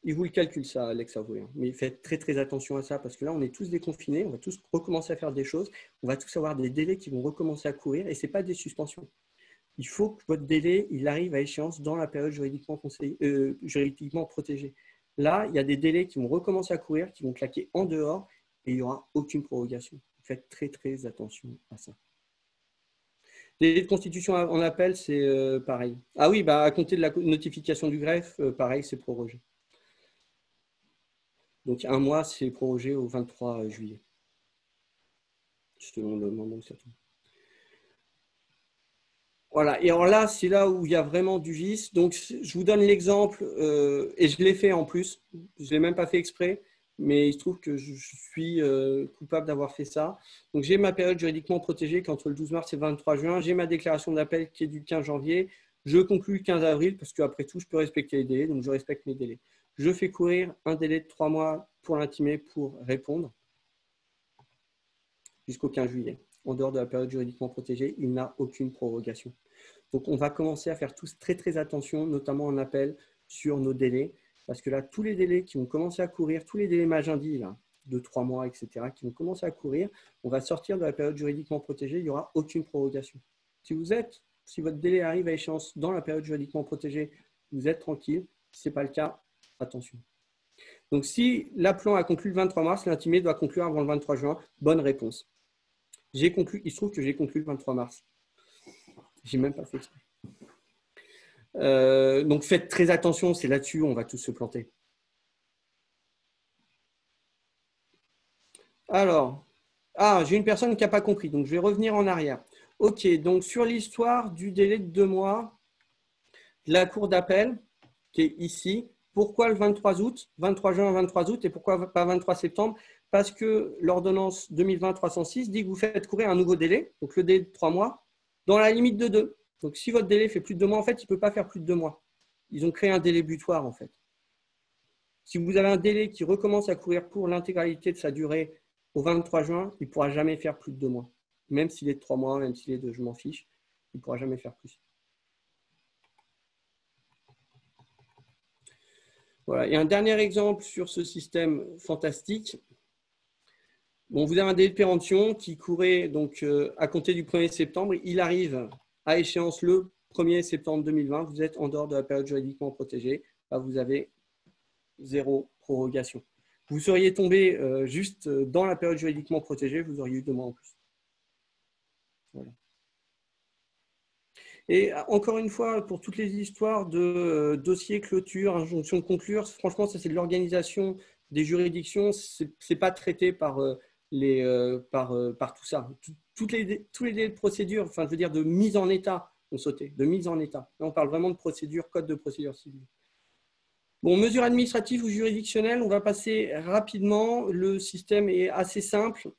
Il vous le calcule ça, Alex Avoué. Mais faites très très attention à ça parce que là, on est tous déconfinés, on va tous recommencer à faire des choses, on va tous avoir des délais qui vont recommencer à courir et ce n'est pas des suspensions. Il faut que votre délai il arrive à échéance dans la période juridiquement protégée. Là, il y a des délais qui vont recommencer à courir, qui vont claquer en dehors et il n'y aura aucune prorogation. Faites très très attention à ça. Délai de constitution en appel, c'est pareil. Ah oui, à compter de la notification du greffe, pareil, c'est prorogé. Donc, un mois, c'est prorogé au 23 juillet. Selon le moment où ça tombe. Voilà. Et alors là, c'est là où il y a vraiment du vice. Donc, je vous donne l'exemple, et je l'ai fait en plus. Je ne l'ai même pas fait exprès, mais il se trouve que je suis coupable d'avoir fait ça. Donc, j'ai ma période juridiquement protégée qui est entre le 12 mars et le 23 juin. J'ai ma déclaration d'appel qui est du 15 janvier. Je conclue le 15 avril parce qu'après tout, je peux respecter les délais. Donc, je respecte mes délais. Je fais courir un délai de 3 mois pour l'intimé pour répondre jusqu'au 15 juillet. En dehors de la période juridiquement protégée, il n'a aucune prorogation. Donc, on va commencer à faire tous très, très attention, notamment en appel sur nos délais, parce que là, tous les délais qui vont commencer à courir, tous les délais Magendie, là, de 3 mois, etc., qui vont commencer à courir, on va sortir de la période juridiquement protégée, il n'y aura aucune prorogation. Si votre délai arrive à échéance dans la période juridiquement protégée, vous êtes tranquille. Si ce n'est pas le cas, attention. Donc, si l'appelant a conclu le 23 mars, l'intimé doit conclure avant le 23 juin. Bonne réponse. J'ai conclu, il se trouve que j'ai conclu le 23 mars. Je n'ai même pas fait exprès. Donc, faites très attention, c'est là-dessus, on va tous se planter. Alors, j'ai une personne qui n'a pas compris, donc je vais revenir en arrière. Ok, donc sur l'histoire du délai de 2 mois, la cour d'appel, qui est ici, pourquoi le 23 août, 23 juin, 23 août, et pourquoi pas 23 septembre? Parce que l'ordonnance 2020-306 dit que vous faites courir un nouveau délai, donc le délai de 3 mois, dans la limite de 2. Donc, si votre délai fait plus de 2 mois, en fait, il ne peut pas faire plus de 2 mois. Ils ont créé un délai butoir, en fait. Si vous avez un délai qui recommence à courir pour l'intégralité de sa durée au 23 juin, il ne pourra jamais faire plus de 2 mois. Même s'il est de 3 mois, même s'il est de je m'en fiche, il ne pourra jamais faire plus. Voilà. Et un dernier exemple sur ce système fantastique. Bon, vous avez un délai de péremption qui courait donc, à compter du 1er septembre. Il arrive à échéance le 1er septembre 2020. Vous êtes en dehors de la période juridiquement protégée. Là, vous avez 0 prorogation. Vous seriez tombé juste dans la période juridiquement protégée, vous auriez eu 2 mois en plus. Voilà. Et encore une fois, pour toutes les histoires de dossier, clôture, injonction de conclure, franchement, ça c'est de l'organisation des juridictions, ce n'est pas traité par, par tout ça. Tous les délais de procédure, enfin je veux dire de mise en état, ont sauté, de mise en état. Là, on parle vraiment de procédure, code de procédure civile. Bon, mesures administratives ou juridictionnelles, on va passer rapidement. Le système est assez simple.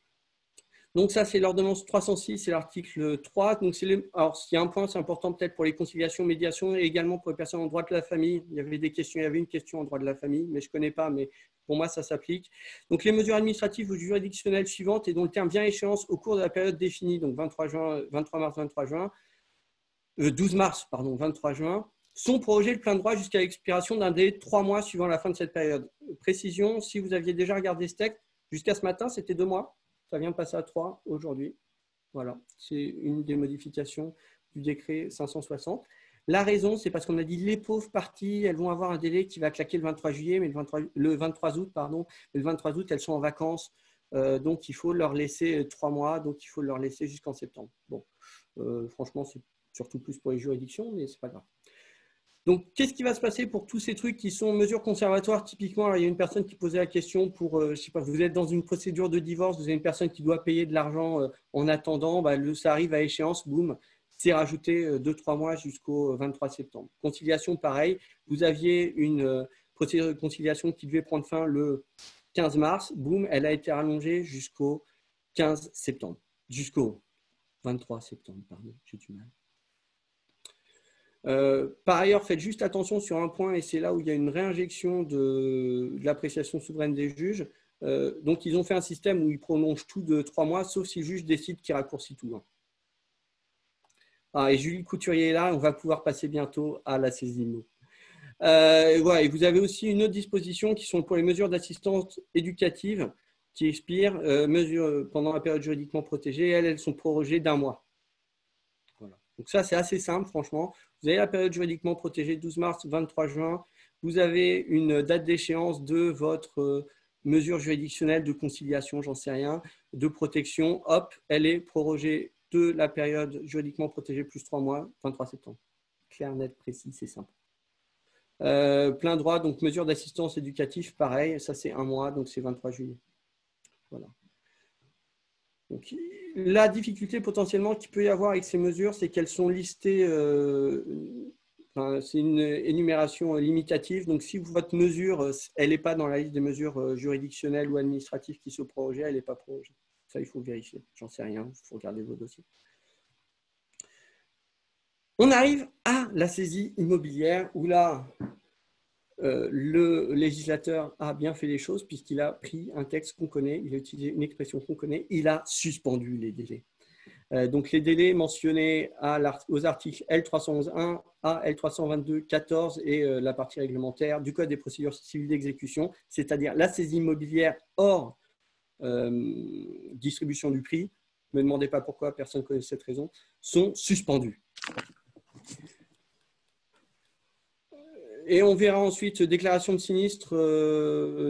Donc ça, c'est l'ordonnance 306, c'est l'article 3. Donc, alors, il y a un point, c'est important peut-être pour les conciliations, médiations et également pour les personnes en droit de la famille. Il y avait une question en droit de la famille, mais je ne connais pas, mais pour moi, ça s'applique. Donc, les mesures administratives ou juridictionnelles suivantes et dont le terme vient à échéance au cours de la période définie, donc 12 mars, 23 juin, sont prorogées de plein droit jusqu'à l'expiration d'un délai de 3 mois suivant la fin de cette période. Précision, si vous aviez déjà regardé ce texte, jusqu'à ce matin, c'était 2 mois. Ça vient de passer à 3 aujourd'hui. Voilà, c'est une des modifications du décret 560. La raison, c'est parce qu'on a dit les pauvres parties, elles vont avoir un délai qui va claquer le 23 juillet, mais le 23 août, mais le 23 août, elles sont en vacances. Donc, il faut leur laisser 3 mois, donc il faut leur laisser jusqu'en septembre. Bon, franchement, c'est surtout plus pour les juridictions, mais ce n'est pas grave. Donc, qu'est-ce qui va se passer pour tous ces trucs qui sont mesures conservatoires? Typiquement, alors, il y a une personne qui posait la question pour, je sais pas, vous êtes dans une procédure de divorce, vous avez une personne qui doit payer de l'argent en attendant, ça arrive à échéance, boum, c'est rajouté 2-3 mois jusqu'au 23 septembre. Conciliation, pareil, vous aviez une procédure de conciliation qui devait prendre fin le 15 mars, boum, elle a été rallongée jusqu'au 15 septembre, jusqu'au 23 septembre, pardon, j'ai du mal. Par ailleurs, faites juste attention sur un point, et c'est là où il y a une réinjection de l'appréciation souveraine des juges. Donc, ils ont fait un système où ils prolongent tout de 3 mois, sauf si le juge décide qu'il raccourcit tout. Hein. Ah, et Julie Couturier est là, on va pouvoir passer bientôt à la saisie IMO. Voilà, et vous avez aussi une autre disposition qui sont pour les mesures d'assistance éducative qui expirent pendant la période juridiquement protégée. Elles sont prorogées d'1 mois. Voilà. Donc ça, c'est assez simple, franchement. Vous avez la période juridiquement protégée 12 mars, 23 juin. Vous avez une date d'échéance de votre mesure juridictionnelle de conciliation, j'en sais rien, de protection. Hop, elle est prorogée de la période juridiquement protégée plus 3 mois, 23 septembre. Clair, net, précis, c'est simple. Plein droit, donc mesure d'assistance éducative, pareil, ça c'est 1 mois, donc c'est 23 juillet. Voilà. Donc, la difficulté potentiellement qu'il peut y avoir avec ces mesures, c'est qu'elles sont listées, c'est une énumération limitative, donc si votre mesure, elle n'est pas dans la liste des mesures juridictionnelles ou administratives qui sont prorogées, elle n'est pas prorogée. Ça, il faut vérifier, j'en sais rien, il faut regarder vos dossiers. On arrive à la saisie immobilière où là, le législateur a bien fait les choses puisqu'il a pris un texte qu'on connaît, il a utilisé une expression qu'on connaît, il a suspendu les délais. Donc les délais mentionnés aux articles L311.1 à L322.14 et la partie réglementaire du Code des procédures civiles d'exécution, c'est-à-dire la saisie immobilière hors distribution du prix, ne me demandez pas pourquoi, personne ne connaît cette raison, sont suspendus. Et on verra ensuite déclaration de sinistre.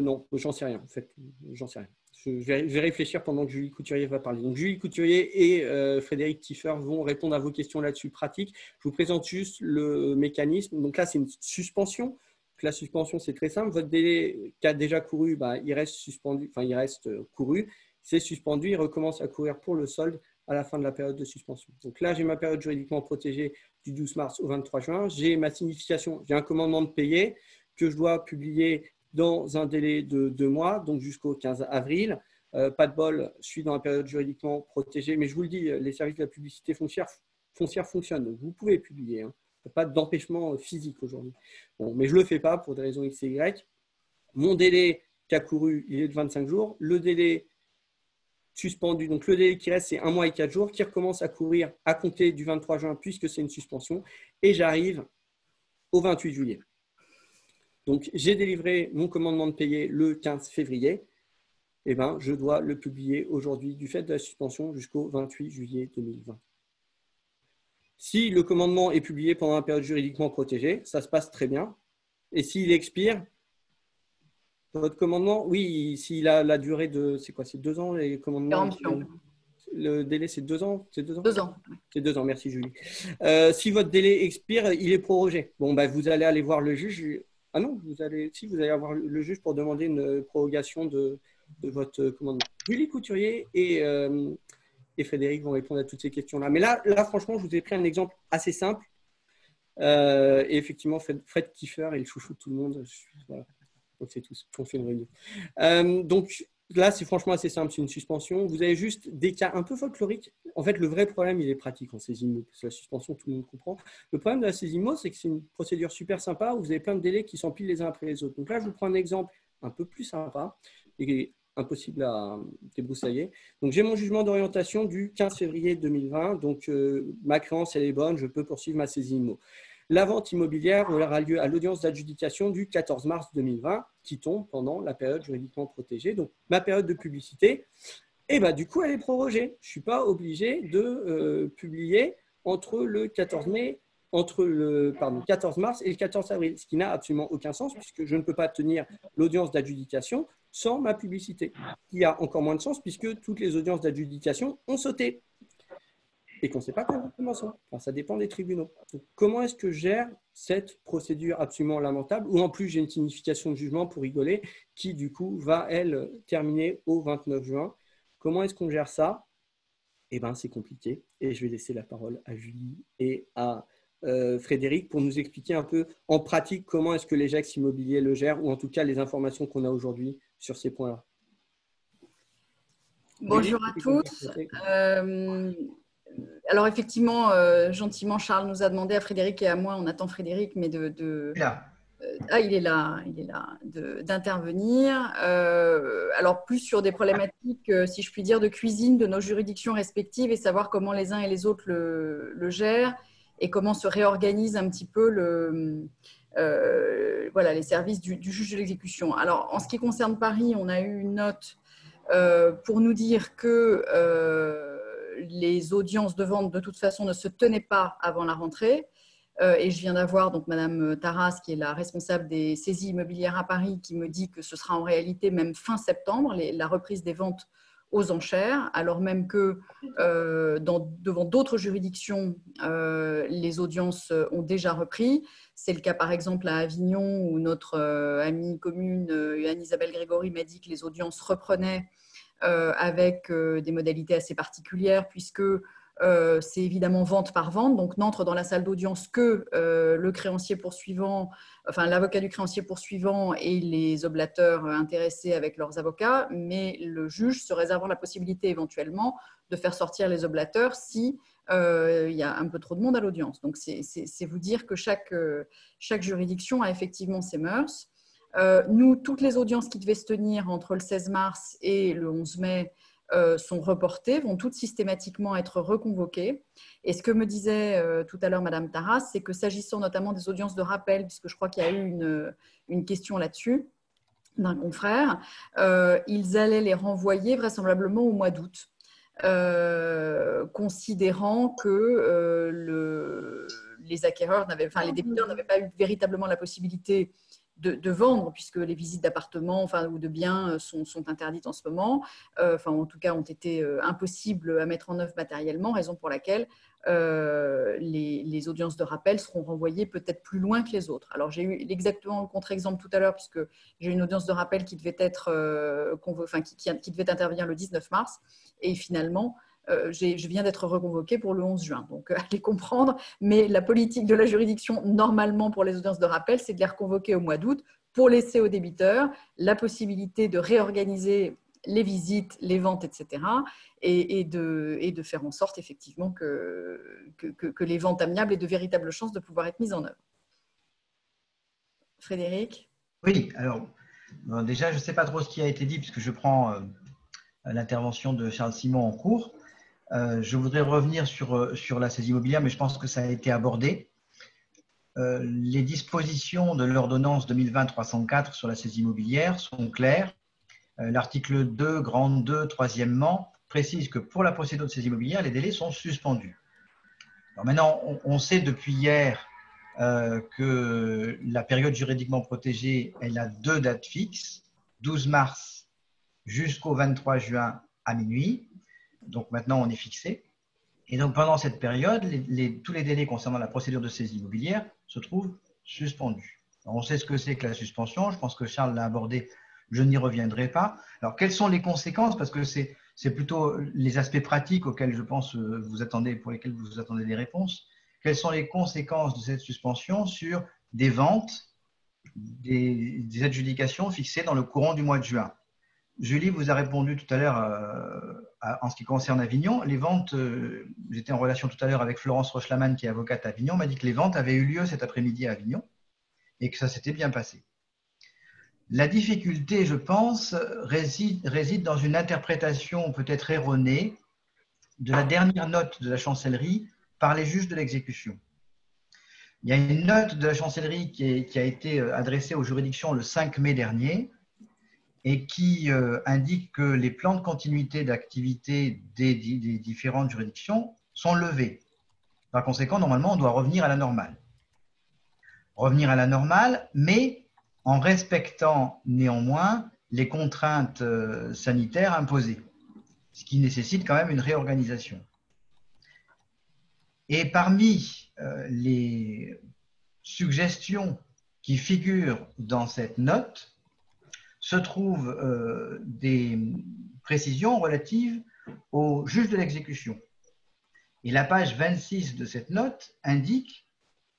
Non, j'en sais rien. En fait, j'en sais rien. Je vais réfléchir pendant que Julie Couturier va parler. Donc, Julie Couturier et Frédéric Tiffer vont répondre à vos questions là-dessus pratiques. Je vous présente juste le mécanisme. Donc là, c'est une suspension. Donc, la suspension, c'est très simple. Votre délai qui a déjà couru, il reste suspendu. Enfin, il reste couru. C'est suspendu. Il recommence à courir pour le solde à la fin de la période de suspension. Donc là, j'ai ma période juridiquement protégée du 12 mars au 23 juin. J'ai ma signification, j'ai un commandement de payer que je dois publier dans un délai de 2 mois, donc jusqu'au 15 avril. Pas de bol, je suis dans la période juridiquement protégée, mais je vous le dis, les services de la publicité foncière fonctionnent, donc vous pouvez publier. Hein. Pas d'empêchement physique aujourd'hui. Bon, mais je ne le fais pas pour des raisons X et Y. Mon délai qui a couru, il est de 25 jours. Le délai suspendu. Donc, le délai qui reste, c'est 1 mois et 4 jours qui recommence à courir à compter du 23 juin puisque c'est une suspension. Et j'arrive au 28 juillet. Donc, j'ai délivré mon commandement de payer le 15 février. Eh bien, je dois le publier aujourd'hui du fait de la suspension jusqu'au 28 juillet 2020. Si le commandement est publié pendant la période juridiquement protégée, ça se passe très bien. Et s'il expire, votre commandement, oui, s'il a la durée de, c'est quoi, c'est 2 ans les commandements. Le délai, c'est 2 ans. C'est 2 ans. 2 ans. C'est 2 ans, merci Julie. Si votre délai expire, il est prorogé. Bon, vous allez aller voir le juge. Ah non, vous allez avoir le juge pour demander une prorogation de votre commandement. Julie Couturier et Frédéric vont répondre à toutes ces questions-là. Mais là, franchement, je vous ai pris un exemple assez simple. Et effectivement, Fred Kiefer est le chouchou de tout le monde. Voilà. Donc, c'est tout. On fait une réunion. Donc, là, c'est franchement assez simple. C'est une suspension. Vous avez juste des cas un peu folkloriques. En fait, le vrai problème, il est pratique en saisie IMO. Parce que la suspension, tout le monde comprend. Le problème de la saisie IMO, c'est que c'est une procédure super sympa où vous avez plein de délais qui s'empilent les uns après les autres. Donc là, je vous prends un exemple un peu plus sympa et impossible à débroussailler. Donc, j'ai mon jugement d'orientation du 15 février 2020. Donc, ma créance, elle est bonne. Je peux poursuivre ma saisie IMO. La vente immobilière aura lieu à l'audience d'adjudication du 14 mars 2020, qui tombe pendant la période juridiquement protégée. Donc, ma période de publicité, du coup, elle est prorogée. Je ne suis pas obligé de publier entre le 14 mars et le 14 avril, ce qui n'a absolument aucun sens puisque je ne peux pas tenir l'audience d'adjudication sans ma publicité, qui a encore moins de sens puisque toutes les audiences d'adjudication ont sauté. Et qu'on ne sait pas comment ça. Enfin, ça dépend des tribunaux. Donc, comment est-ce que je gère cette procédure absolument lamentable où en plus j'ai une signification de jugement pour rigoler qui du coup va, elle, terminer au 29 juin. Comment est-ce qu'on gère ça? Eh bien, c'est compliqué. Et je vais laisser la parole à Julie et à Frédéric pour nous expliquer un peu en pratique comment est-ce que les GEX immobiliers le gèrent ou en tout cas les informations qu'on a aujourd'hui sur ces points-là. Bonjour à tous. Alors effectivement, gentiment, Charles nous a demandé à Frédéric et à moi, on attend Frédéric, mais Là. il est là, d'intervenir. Alors plus sur des problématiques, si je puis dire, de cuisine de nos juridictions respectives et savoir comment les uns et les autres le gèrent et comment se réorganise un petit peu voilà, les services du juge de l'exécution. Alors en ce qui concerne Paris, on a eu une note pour nous dire que les audiences de vente de toute façon ne se tenaient pas avant la rentrée. Et je viens d'avoir donc Madame Taras, qui est la responsable des saisies immobilières à Paris, qui me dit que ce sera en réalité même fin septembre, la reprise des ventes aux enchères, alors même que devant d'autres juridictions, les audiences ont déjà repris. C'est le cas par exemple à Avignon, où notre amie commune, Anne-Isabelle Grégory, m'a dit que les audiences reprenaient avec des modalités assez particulières, puisque c'est évidemment vente par vente, donc n'entre dans la salle d'audience que le créancier poursuivant, enfin l'avocat du créancier poursuivant et les oblateurs intéressés avec leurs avocats, mais le juge se réservant la possibilité éventuellement de faire sortir les oblateurs si il y a un peu trop de monde à l'audience. Donc c'est vous dire que chaque juridiction a effectivement ses mœurs. Nous, toutes les audiences qui devaient se tenir entre le 16 mars et le 11 mai sont reportées, vont toutes systématiquement être reconvoquées. Et ce que me disait tout à l'heure Madame Taras, c'est que s'agissant notamment des audiences de rappel, puisque je crois qu'il y a eu une question là-dessus d'un confrère, ils allaient les renvoyer vraisemblablement au mois d'août, considérant que les acquéreurs les débiteurs n'avaient pas eu véritablement la possibilité de vendre, puisque les visites d'appartements ou de biens sont interdites en ce moment, en tout cas ont été impossibles à mettre en œuvre matériellement, raison pour laquelle les audiences de rappel seront renvoyées peut-être plus loin que les autres. Alors j'ai eu exactement le contre-exemple tout à l'heure, puisque j'ai eu une audience de rappel qui devait être qui devait intervenir le 19 mars, et finalement je viens d'être reconvoquée pour le 11 juin. Donc, allez comprendre. Mais la politique de la juridiction, normalement, pour les audiences de rappel, c'est de les reconvoquer au mois d'août pour laisser aux débiteurs la possibilité de réorganiser les visites, les ventes, etc. et de faire en sorte, effectivement, que les ventes amiables aient de véritables chances de pouvoir être mises en œuvre. Frédéric ? Oui, alors, déjà, je ne sais pas trop ce qui a été dit, puisque je prends l'intervention de Charles Simon en cours. Je voudrais revenir sur la saisie immobilière, mais je pense que ça a été abordé. Les dispositions de l'ordonnance 2020-304 sur la saisie immobilière sont claires. L'article 2, grande 2, troisièmement, précise que pour la procédure de saisie immobilière, les délais sont suspendus. Alors maintenant, on sait depuis hier que la période juridiquement protégée, elle a 2 dates fixes, 12 mars jusqu'au 23 juin à minuit. Donc maintenant, on est fixé. Et donc pendant cette période, tous les délais concernant la procédure de saisie immobilière se trouvent suspendus. Alors, on sait ce que c'est que la suspension. Je pense que Charles l'a abordé. Je n'y reviendrai pas. Alors, quelles sont les conséquences? Parce que c'est plutôt les aspects pratiques auxquels je pense pour lesquels vous attendez des réponses. Quelles sont les conséquences de cette suspension sur des ventes, des adjudications fixées dans le courant du mois de juin? Julie vous a répondu tout à l'heure en ce qui concerne Avignon. Les ventes, j'étais en relation tout à l'heure avec Florence Rochelaman, qui est avocate à Avignon, m'a dit que les ventes avaient eu lieu cet après-midi à Avignon et que ça s'était bien passé. La difficulté, je pense, réside dans une interprétation peut-être erronée de la dernière note de la chancellerie par les juges de l'exécution. Il y a une note de la chancellerie qui a été adressée aux juridictions le 5 mai dernier, et qui indique que les plans de continuité d'activité des différentes juridictions sont levés. Par conséquent, normalement, on doit revenir à la normale. Revenir à la normale, mais en respectant néanmoins les contraintes sanitaires imposées, ce qui nécessite quand même une réorganisation. Et parmi les suggestions qui figurent dans cette note, se trouvent des précisions relatives au juge de l'exécution. Et la page 26 de cette note indique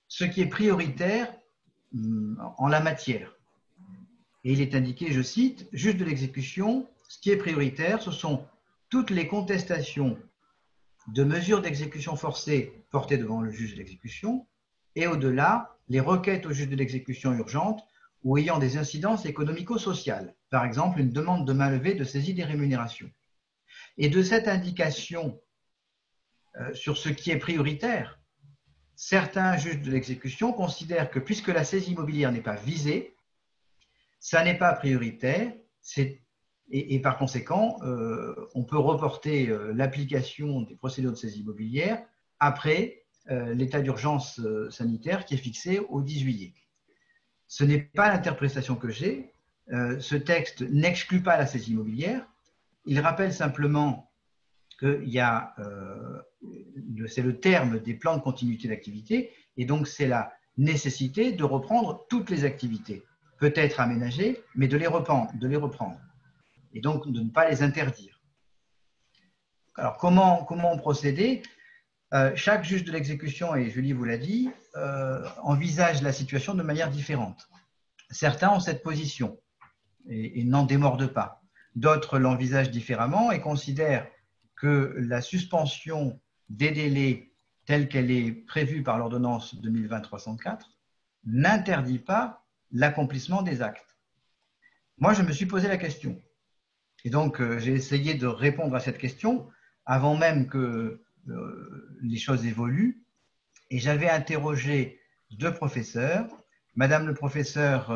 ce qui est prioritaire en la matière. Et il est indiqué, je cite, juge de l'exécution, ce qui est prioritaire, ce sont toutes les contestations de mesures d'exécution forcée portées devant le juge de l'exécution et au-delà, les requêtes au juge de l'exécution urgente ou ayant des incidences économico-sociales, par exemple une demande de mainlevée de saisie des rémunérations. Et de cette indication sur ce qui est prioritaire, certains juges de l'exécution considèrent que puisque la saisie immobilière n'est pas visée, ça n'est pas prioritaire, et par conséquent, on peut reporter l'application des procédures de saisie immobilière après l'état d'urgence sanitaire qui est fixé au 10 juillet. Ce n'est pas l'interprétation que j'ai. Ce texte n'exclut pas la saisie immobilière. Il rappelle simplement qu'il y a, c'est le terme des plans de continuité d'activité, et donc c'est la nécessité de reprendre toutes les activités, peut-être aménagées, mais de les reprendre, et donc de ne pas les interdire. Alors comment procéder? Chaque juge de l'exécution, et Julie vous l'a dit, envisage la situation de manière différente. Certains ont cette position et n'en démordent pas. D'autres l'envisagent différemment et considèrent que la suspension des délais telle qu'elle est prévue par l'ordonnance 2020-304 n'interdit pas l'accomplissement des actes. Moi, je me suis posé la question. Et donc, j'ai essayé de répondre à cette question avant même que les choses évoluent. Et j'avais interrogé deux professeurs, Madame le professeur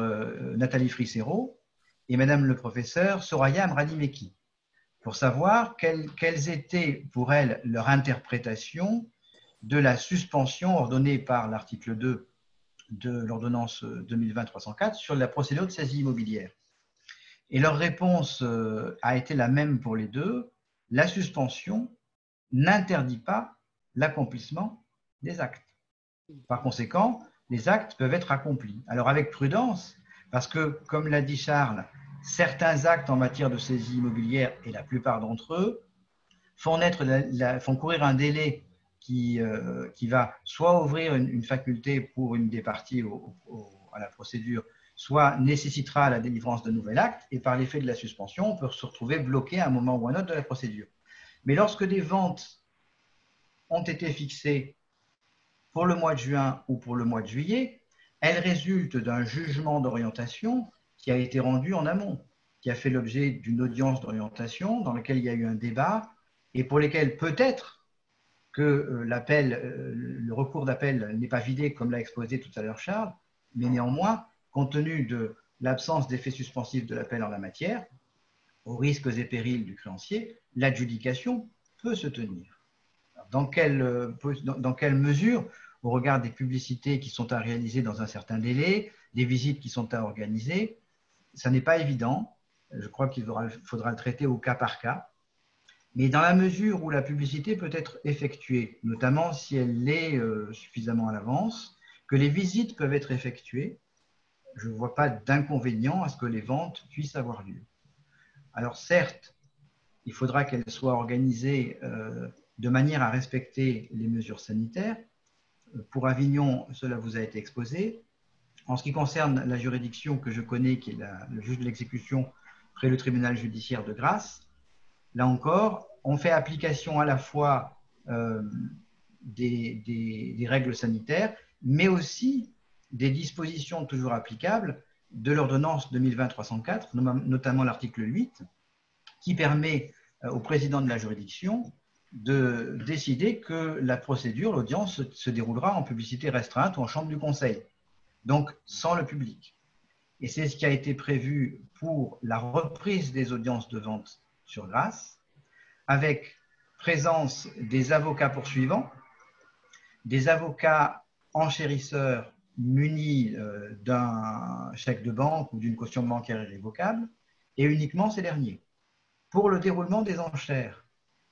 Nathalie Frissero et Madame le professeur Soraya Amradimeki, pour savoir quelles étaient pour elles leur interprétation de la suspension ordonnée par l'article 2 de l'ordonnance 2020-304 sur la procédure de saisie immobilière. Et leur réponse a été la même pour les deux. La suspension n'interdit pas l'accomplissement des actes. Par conséquent, les actes peuvent être accomplis. Alors avec prudence, parce que, comme l'a dit Charles, certains actes en matière de saisie immobilière, et la plupart d'entre eux, font courir un délai qui va soit ouvrir une faculté pour une des parties à la procédure, soit nécessitera la délivrance de nouvel acte, et par l'effet de la suspension, on peut se retrouver bloqué à un moment ou à un autre de la procédure. Mais lorsque des ventes ont été fixées pour le mois de juin ou pour le mois de juillet, elles résultent d'un jugement d'orientation qui a été rendu en amont, qui a fait l'objet d'une audience d'orientation dans laquelle il y a eu un débat et pour lesquels peut-être que le recours d'appel n'est pas vidé comme l'a exposé tout à l'heure Charles, mais néanmoins, compte tenu de l'absence d'effet suspensif de l'appel en la matière, aux risques et périls du créancier, l'adjudication peut se tenir. Dans quelle mesure, au regard des publicités qui sont à réaliser dans un certain délai, des visites qui sont à organiser, ça n'est pas évident. Je crois qu'il faudra le traiter au cas par cas. Mais dans la mesure où la publicité peut être effectuée, notamment si elle l'est suffisamment à l'avance, que les visites peuvent être effectuées, je ne vois pas d'inconvénient à ce que les ventes puissent avoir lieu. Alors certes, il faudra qu'elles soient organisées de manière à respecter les mesures sanitaires. Pour Avignon, cela vous a été exposé. En ce qui concerne la juridiction que je connais, qui est le juge de l'exécution près le tribunal judiciaire de Grasse, là encore, on fait application à la fois des règles sanitaires, mais aussi des dispositions toujours applicables de l'ordonnance 2020-304, notamment l'article 8, qui permet au président de la juridiction de décider que la procédure, l'audience, se déroulera en publicité restreinte ou en chambre du conseil, donc sans le public. Et c'est ce qui a été prévu pour la reprise des audiences de vente sur Grasse, avec présence des avocats poursuivants, des avocats enchérisseurs munis d'un chèque de banque ou d'une caution bancaire irrévocable, et uniquement ces derniers, pour le déroulement des enchères.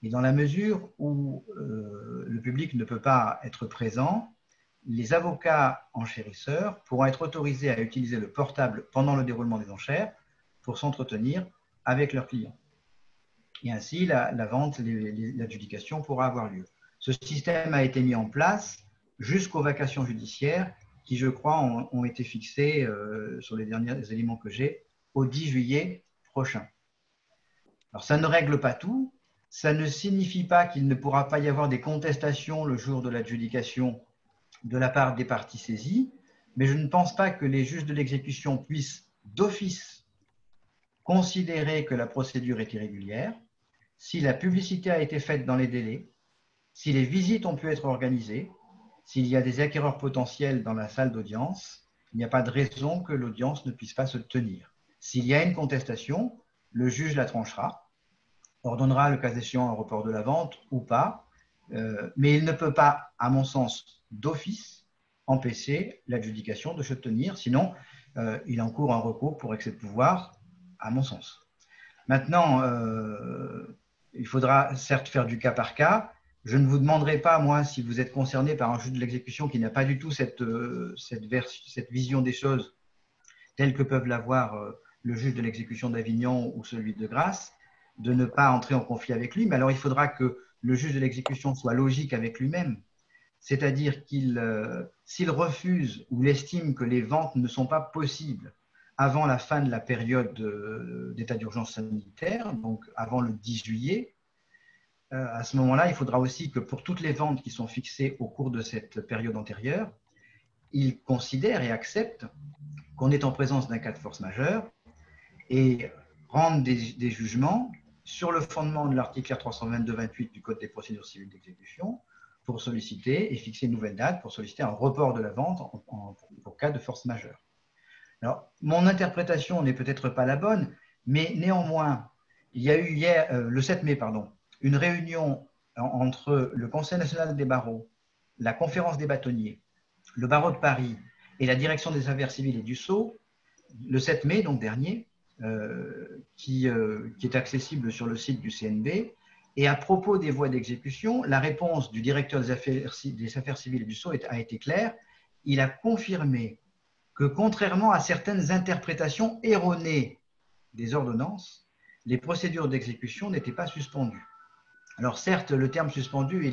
Et dans la mesure où le public ne peut pas être présent, les avocats enchérisseurs pourront être autorisés à utiliser le portable pendant le déroulement des enchères pour s'entretenir avec leurs clients. Et ainsi, la vente, l'adjudication pourra avoir lieu. Ce système a été mis en place jusqu'aux vacations judiciaires qui, je crois, ont été fixées sur les derniers éléments que j'ai au 10 juillet prochain. Alors, ça ne règle pas tout. ça ne signifie pas qu'il ne pourra pas y avoir des contestations le jour de l'adjudication de la part des parties saisies, mais je ne pense pas que les juges de l'exécution puissent d'office considérer que la procédure est irrégulière si la publicité a été faite dans les délais, si les visites ont pu être organisées, s'il y a des acquéreurs potentiels dans la salle d'audience, il n'y a pas de raison que l'audience ne puisse pas se tenir. S'il y a une contestation, le juge la tranchera, ordonnera le cas échéant un report de la vente ou pas, mais il ne peut pas, à mon sens, d'office, empêcher l'adjudication de se tenir, sinon il encourt un recours pour excès de pouvoir, à mon sens. Maintenant, il faudra certes faire du cas par cas. Je ne vous demanderai pas, moi, si vous êtes concerné par un juge de l'exécution qui n'a pas du tout cette vision des choses telle que peuvent l'avoir le juge de l'exécution d'Avignon ou celui de Grasse, de ne pas entrer en conflit avec lui. Mais alors, il faudra que le juge de l'exécution soit logique avec lui-même. C'est-à-dire s'il refuse ou il estime que les ventes ne sont pas possibles avant la fin de la période d'état d'urgence sanitaire, donc avant le 10 juillet, à ce moment-là, il faudra aussi que pour toutes les ventes qui sont fixées au cours de cette période antérieure, il considère et accepte qu'on est en présence d'un cas de force majeure et rende des jugements sur le fondement de l'article R322-28 du Code des procédures civiles d'exécution pour solliciter et fixer une nouvelle date pour solliciter un report de la vente pour cas de force majeure. Alors, mon interprétation n'est peut-être pas la bonne, mais néanmoins, il y a eu hier, le 7 mai, une réunion entre le Conseil national des barreaux, la conférence des bâtonniers, le barreau de Paris et la direction des affaires civiles et du Sceau, le 7 mai, donc dernier, qui est accessible sur le site du CNB. Et à propos des voies d'exécution, la réponse du directeur des affaires civiles et du Sceau a été claire. Il a confirmé que contrairement à certaines interprétations erronées des ordonnances, les procédures d'exécution n'étaient pas suspendues. Alors certes, le terme suspendu,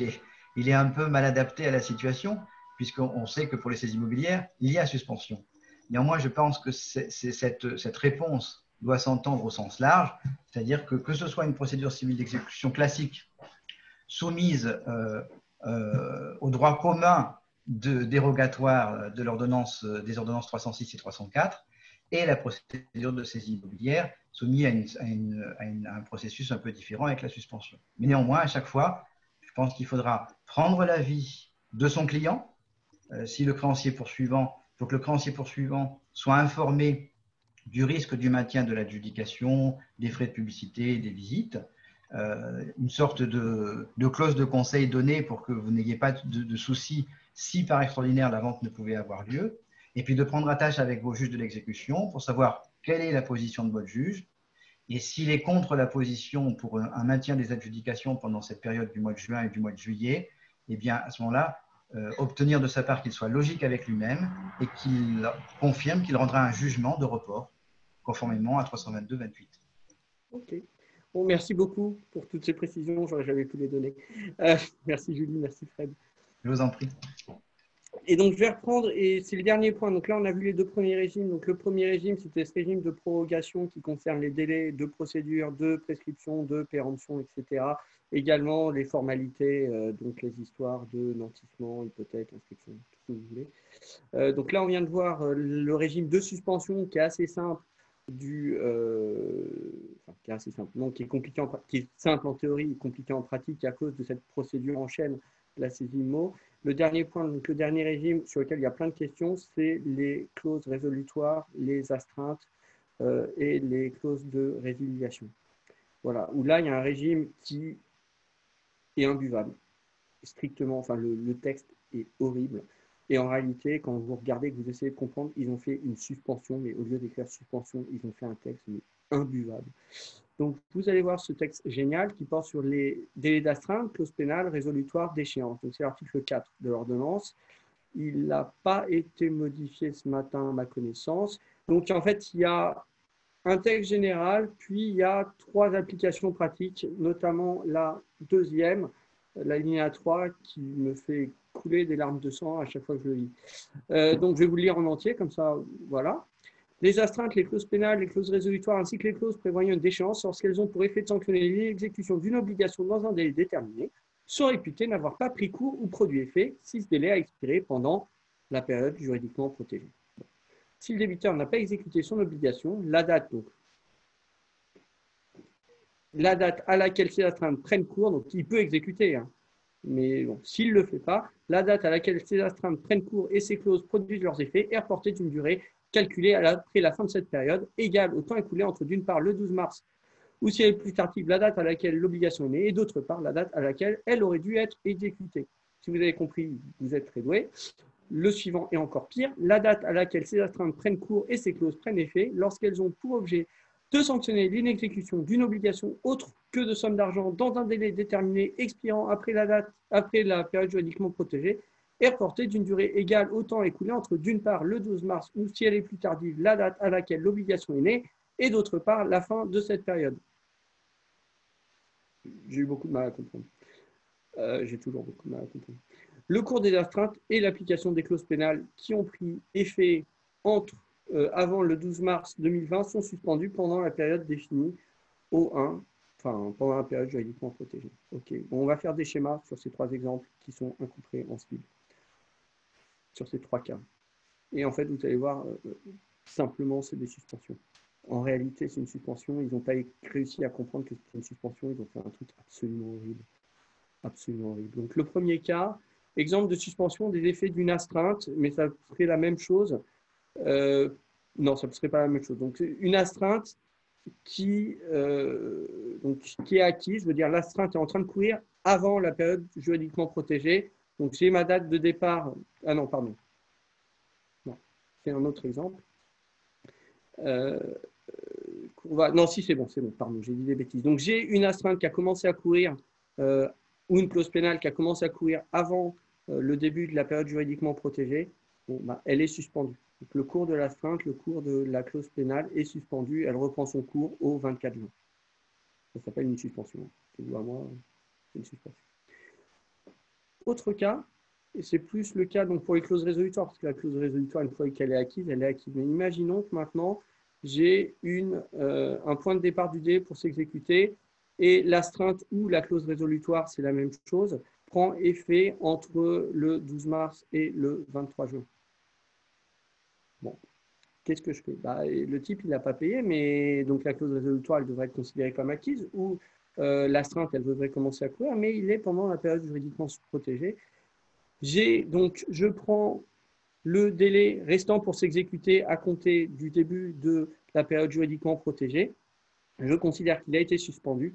il est un peu mal adapté à la situation, puisqu'on sait que pour les saisies immobilières, il y a suspension. Néanmoins, je pense que cette réponse doit s'entendre au sens large, c'est-à-dire que ce soit une procédure civile d'exécution classique soumise au droit commun dérogatoire de l'ordonnance, des ordonnances 306 et 304, et la procédure de saisie immobilière soumise à un processus un peu différent avec la suspension. Mais néanmoins, à chaque fois, je pense qu'il faudra prendre l'avis de son client, si le créancier poursuivant, il faut que le créancier poursuivant soit informé du risque du maintien de l'adjudication, des frais de publicité, des visites, une sorte de clause de conseil donnée pour que vous n'ayez pas de soucis si par extraordinaire la vente ne pouvait avoir lieu, et puis de prendre attache avec vos juges de l'exécution pour savoir quelle est la position de votre juge, et s'il est contre la position pour un maintien des adjudications pendant cette période du mois de juin et du mois de juillet, eh bien à ce moment-là, obtenir de sa part qu'il soit logique avec lui-même et qu'il confirme qu'il rendra un jugement de report conformément à 322-28. Ok. Bon, merci beaucoup pour toutes ces précisions. J'avais pu les donner. Merci Julie, merci Fred. Je vous en prie. Et donc, je vais reprendre, et c'est le dernier point. Donc là, on a vu les deux premiers régimes. Donc, le premier régime, c'était ce régime de prorogation qui concerne les délais de procédure, de prescription, de péremption, etc. Également, les formalités, donc les histoires de nantissement, hypothèque, inscription, tout ce que vous voulez. Donc là, on vient de voir le régime de suspension qui est assez simple, qui est assez simple, non, qui est compliqué, qui est simple en théorie et compliqué en pratique à cause de cette procédure en chaîne, la saisie IMO. Le dernier point, donc le dernier régime sur lequel il y a plein de questions, c'est les clauses résolutoires, les astreintes et les clauses de résiliation. Voilà, où là, il y a un régime qui est imbuvable, strictement, enfin le texte est horrible. Et en réalité, quand vous regardez, que vous essayez de comprendre, ils ont fait une suspension, mais au lieu d'écrire suspension, ils ont fait un texte mais imbuvable. Donc, vous allez voir ce texte génial qui porte sur les délais d'astreinte, clause pénale, résolutoire, d'échéance. Donc, c'est l'article 4 de l'ordonnance. Il n'a pas été modifié ce matin à ma connaissance. Donc, en fait, il y a un texte général, puis il y a 3 applications pratiques, notamment la deuxième, l'alinéa 3, qui me fait couler des larmes de sang à chaque fois que je le lis. Donc, je vais vous le lire en entier, comme ça, voilà. Les astreintes, les clauses pénales, les clauses résolutoires ainsi que les clauses prévoyant une déchéance lorsqu'elles ont pour effet de sanctionner l'exécution d'une obligation dans un délai déterminé sont réputées n'avoir pas pris cours ou produit effet si ce délai a expiré pendant la période juridiquement protégée. Si le débiteur n'a pas exécuté son obligation, la date à laquelle ces astreintes prennent cours, donc il peut exécuter, hein, mais bon, s'il ne le fait pas, la date à laquelle ces astreintes prennent cours et ces clauses produisent leurs effets est reportée d'une durée calculée après la fin de cette période, égale au temps écoulé entre d'une part le 12 mars, ou si elle est plus tardive, la date à laquelle l'obligation est née, et d'autre part la date à laquelle elle aurait dû être exécutée. Si vous avez compris, vous êtes très doué. Le suivant est encore pire, la date à laquelle ces astreintes prennent cours et ces clauses prennent effet lorsqu'elles ont pour objet de sanctionner l'inexécution d'une obligation autre que de somme d'argent dans un délai déterminé expirant après la période juridiquement protégée est reportée d'une durée égale au temps écoulé entre d'une part le 12 mars ou si elle est plus tardive, la date à laquelle l'obligation est née et d'autre part la fin de cette période. J'ai eu beaucoup de mal à comprendre. J'ai toujours beaucoup de mal à comprendre. Le cours des astreintes et l'application des clauses pénales qui ont pris effet avant le 12 mars 2020 sont suspendus pendant la période définie au 1, enfin pendant la période juridiquement protégée. Ok, bon, on va faire des schémas sur ces trois exemples qui sont incompréhensibles, sur ces trois cas. Et en fait, vous allez voir, simplement, c'est des suspensions. En réalité, c'est une suspension. Ils n'ont pas réussi à comprendre que c'était une suspension. Ils ont fait un truc absolument horrible. Absolument horrible. Donc, le premier cas, exemple de suspension des effets d'une astreinte, mais ça serait la même chose. Non, ça ne serait pas la même chose. Donc, une astreinte qui est acquise, je veux dire, l'astreinte est en train de courir avant la période juridiquement protégée. Donc, j'ai ma date de départ. Ah non, pardon. Non, c'est un autre exemple. Non, si, c'est bon, pardon, j'ai dit des bêtises. Donc, j'ai une astreinte qui a commencé à courir, ou une clause pénale qui a commencé à courir avant le début de la période juridiquement protégée. Bon, elle est suspendue. Donc, le cours de l'astreinte, le cours de la clause pénale est suspendu. Elle reprend son cours au 24 juin. Ça s'appelle une suspension. C'est vous à moi, c'est une suspension. Autre cas, et c'est plus le cas donc, pour les clauses résolutoires, parce que la clause résolutoire, une fois qu'elle est acquise, elle est acquise. Mais imaginons que maintenant, j'ai un point de départ du délai pour s'exécuter et l'astreinte ou la clause résolutoire, c'est la même chose, prend effet entre le 12 mars et le 23 juin. Bon, qu'est-ce que je fais? Le type, il n'a pas payé, mais donc la clause résolutoire, elle devrait être considérée comme acquise, ou l'astreinte, elle devrait commencer à courir, mais il est pendant la période juridiquement protégée. Donc, je prends le délai restant pour s'exécuter à compter du début de la période juridiquement protégée. Je considère qu'il a été suspendu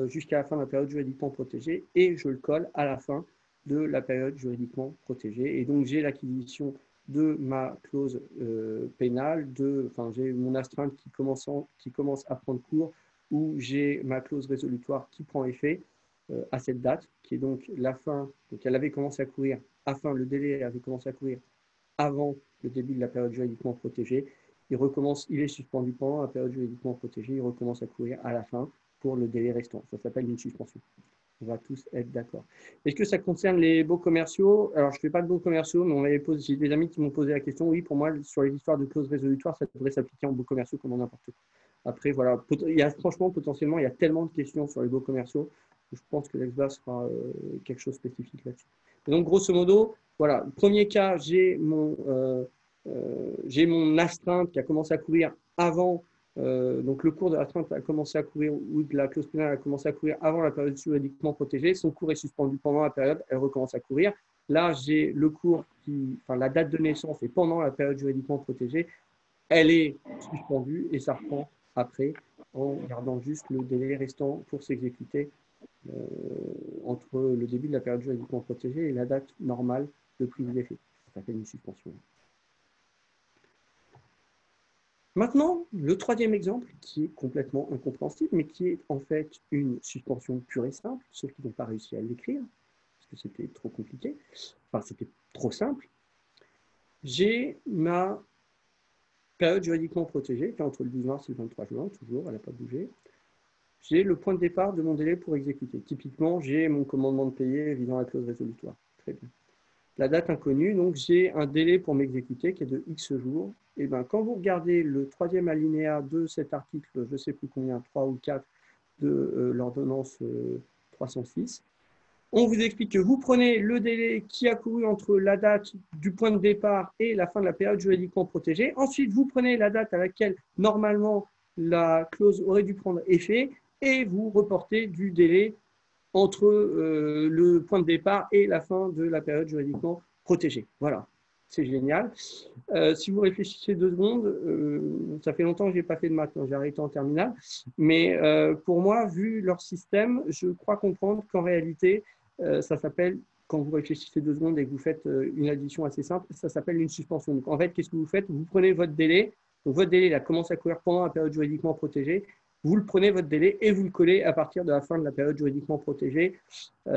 jusqu'à la fin de la période juridiquement protégée et je le colle à la fin de la période juridiquement protégée. Et donc, j'ai l'acquisition de ma clause pénale, j'ai mon astreinte qui commence à prendre cours, où j'ai ma clause résolutoire qui prend effet à cette date, qui est donc la fin. Donc, elle avait commencé à courir le délai avait commencé à courir avant le début de la période juridiquement protégée. Il est suspendu pendant la période juridiquement protégée, il recommence à courir à la fin pour le délai restant. Ça s'appelle une suspension. On va tous être d'accord. Est-ce que ça concerne les baux commerciaux? Alors, je ne fais pas de baux commerciaux, mais j'ai des amis qui m'ont posé la question. Oui, pour moi, sur les histoires de clauses résolutoires, ça devrait s'appliquer en baux commerciaux comme en n'importe quoi. Après, voilà, franchement, potentiellement, il y a tellement de questions sur les baux commerciaux que je pense que l'ex-BAS sera quelque chose de spécifique là-dessus. Donc, grosso modo, voilà, premier cas, j'ai mon astreinte qui a commencé à courir avant, donc le cours de l'astreinte a commencé à courir, ou de la clause pénale a commencé à courir avant la période juridiquement protégée. Son cours est suspendu pendant la période, elle recommence à courir. Là, j'ai le cours la date de naissance est pendant la période juridiquement protégée. Elle est suspendue et ça reprend après en gardant juste le délai restant pour s'exécuter entre le début de la période juridiquement protégée et la date normale de prise d'effet. Ça s'appelle une suspension. Maintenant, le troisième exemple, qui est complètement incompréhensible, mais qui est en fait une suspension pure et simple, sauf qu'ils n'ont pas réussi à l'écrire, parce que c'était trop compliqué, enfin c'était trop simple. J'ai ma période juridiquement protégée, qui est entre le 12 mars et le 23 juin, toujours, elle n'a pas bougé. J'ai le point de départ de mon délai pour exécuter. Typiquement, j'ai mon commandement de payer visant la clause résolutoire. Très bien. la date inconnue, donc j'ai un délai pour m'exécuter qui est de X jours. Et bien, quand vous regardez le troisième alinéa de cet article, je ne sais plus combien, 3 ou 4 de l'ordonnance 306, on vous explique que vous prenez le délai qui a couru entre la date du point de départ et la fin de la période juridiquement protégée. Ensuite, vous prenez la date à laquelle, normalement, la clause aurait dû prendre effet et vous reportez du délai entre le point de départ et la fin de la période juridiquement protégée. Voilà, c'est génial. Si vous réfléchissez 2 secondes, ça fait longtemps que je n'ai pas fait de maths, j'ai arrêté en terminale, mais pour moi, vu leur système, je crois comprendre qu'en réalité, ça s'appelle, quand vous réfléchissez 2 secondes et que vous faites une addition assez simple, ça s'appelle une suspension. Donc en fait, qu'est-ce que vous faites? Vous prenez votre délai, donc votre délai là, commence à courir pendant la période juridiquement protégée, vous le prenez, votre délai, et vous le collez à partir de la fin de la période juridiquement protégée.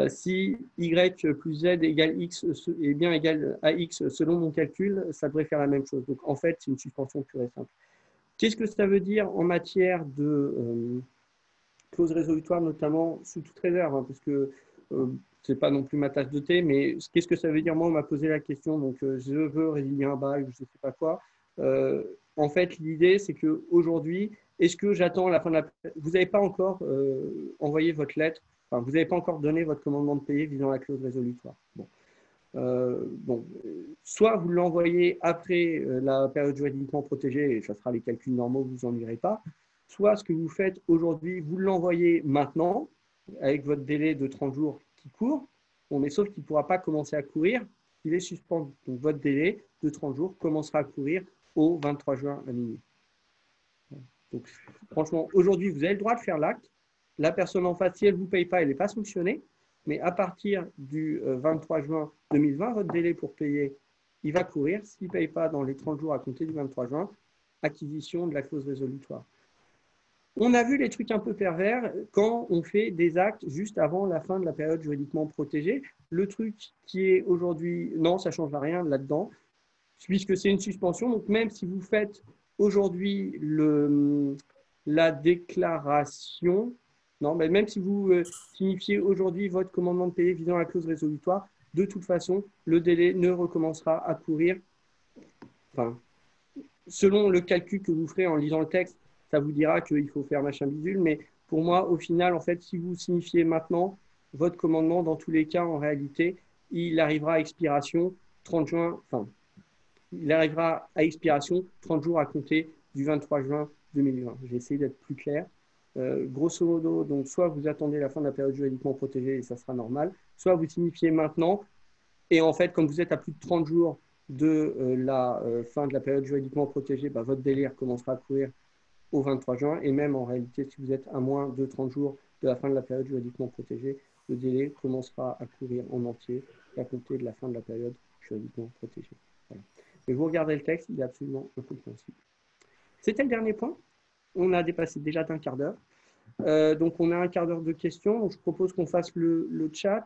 Si Y plus Z égale X est bien égal à X selon mon calcul, ça devrait faire la même chose. Donc, en fait, c'est une suspension pure et simple. Qu'est-ce que ça veut dire en matière de clause résolutoire, notamment sous toute réserve, hein, parce que ce n'est pas non plus ma tasse de thé, mais qu'est-ce que ça veut dire? Moi, on m'a posé la question, donc je veux résilier un bail, je ne sais pas quoi. En fait, l'idée, c'est qu'aujourd'hui, est-ce que j'attends la fin de la... Vous n'avez pas encore envoyé votre lettre, enfin, vous n'avez pas encore donné votre commandement de payer visant la clause résolutoire. Bon. Soit vous l'envoyez après la période juridiquement protégée, et ça sera les calculs normaux, vous vous ennuierez pas. Soit ce que vous faites aujourd'hui, vous l'envoyez maintenant, avec votre délai de 30 jours qui court, bon, mais sauf qu'il ne pourra pas commencer à courir, il est suspendu. Donc votre délai de 30 jours commencera à courir au 23 juin à minuit. Donc, franchement, aujourd'hui, vous avez le droit de faire l'acte. La personne en face, si elle ne vous paye pas, elle n'est pas sanctionnée. Mais à partir du 23 juin 2020, votre délai pour payer, il va courir. S'il ne paye pas dans les 30 jours à compter du 23 juin, acquisition de la clause résolutoire. On a vu les trucs un peu pervers quand on fait des actes juste avant la fin de la période juridiquement protégée. Le truc qui est aujourd'hui, non, ça ne change rien là-dedans, puisque c'est une suspension. Donc, même si vous faites aujourd'hui la déclaration, non, mais même si vous signifiez aujourd'hui votre commandement de payer visant la clause résolutoire, de toute façon, le délai ne recommencera à courir. Enfin, selon le calcul que vous ferez en lisant le texte, ça vous dira qu'il faut faire machin bidule, mais pour moi, au final, en fait, si vous signifiez maintenant votre commandement, dans tous les cas, en réalité, il arrivera à expiration 30 juin, enfin, il arrivera à expiration 30 jours à compter du 23 juin 2020. J'ai essayé d'être plus clair. Grosso modo, donc, soit vous attendez la fin de la période juridiquement protégée et ça sera normal, soit vous signifiez maintenant. Et en fait, comme vous êtes à plus de 30 jours de la fin de la période juridiquement protégée, bah, votre délai commencera à courir au 23 juin. Et même en réalité, si vous êtes à moins de 30 jours de la fin de la période juridiquement protégée, le délai commencera à courir en entier à compter de la fin de la période juridiquement protégée. Voilà. Mais vous regardez le texte, il est absolument incompréhensible. C'était le dernier point. On a dépassé déjà d'un quart d'heure. Donc, on a un quart d'heure de questions. Donc, je propose qu'on fasse le chat.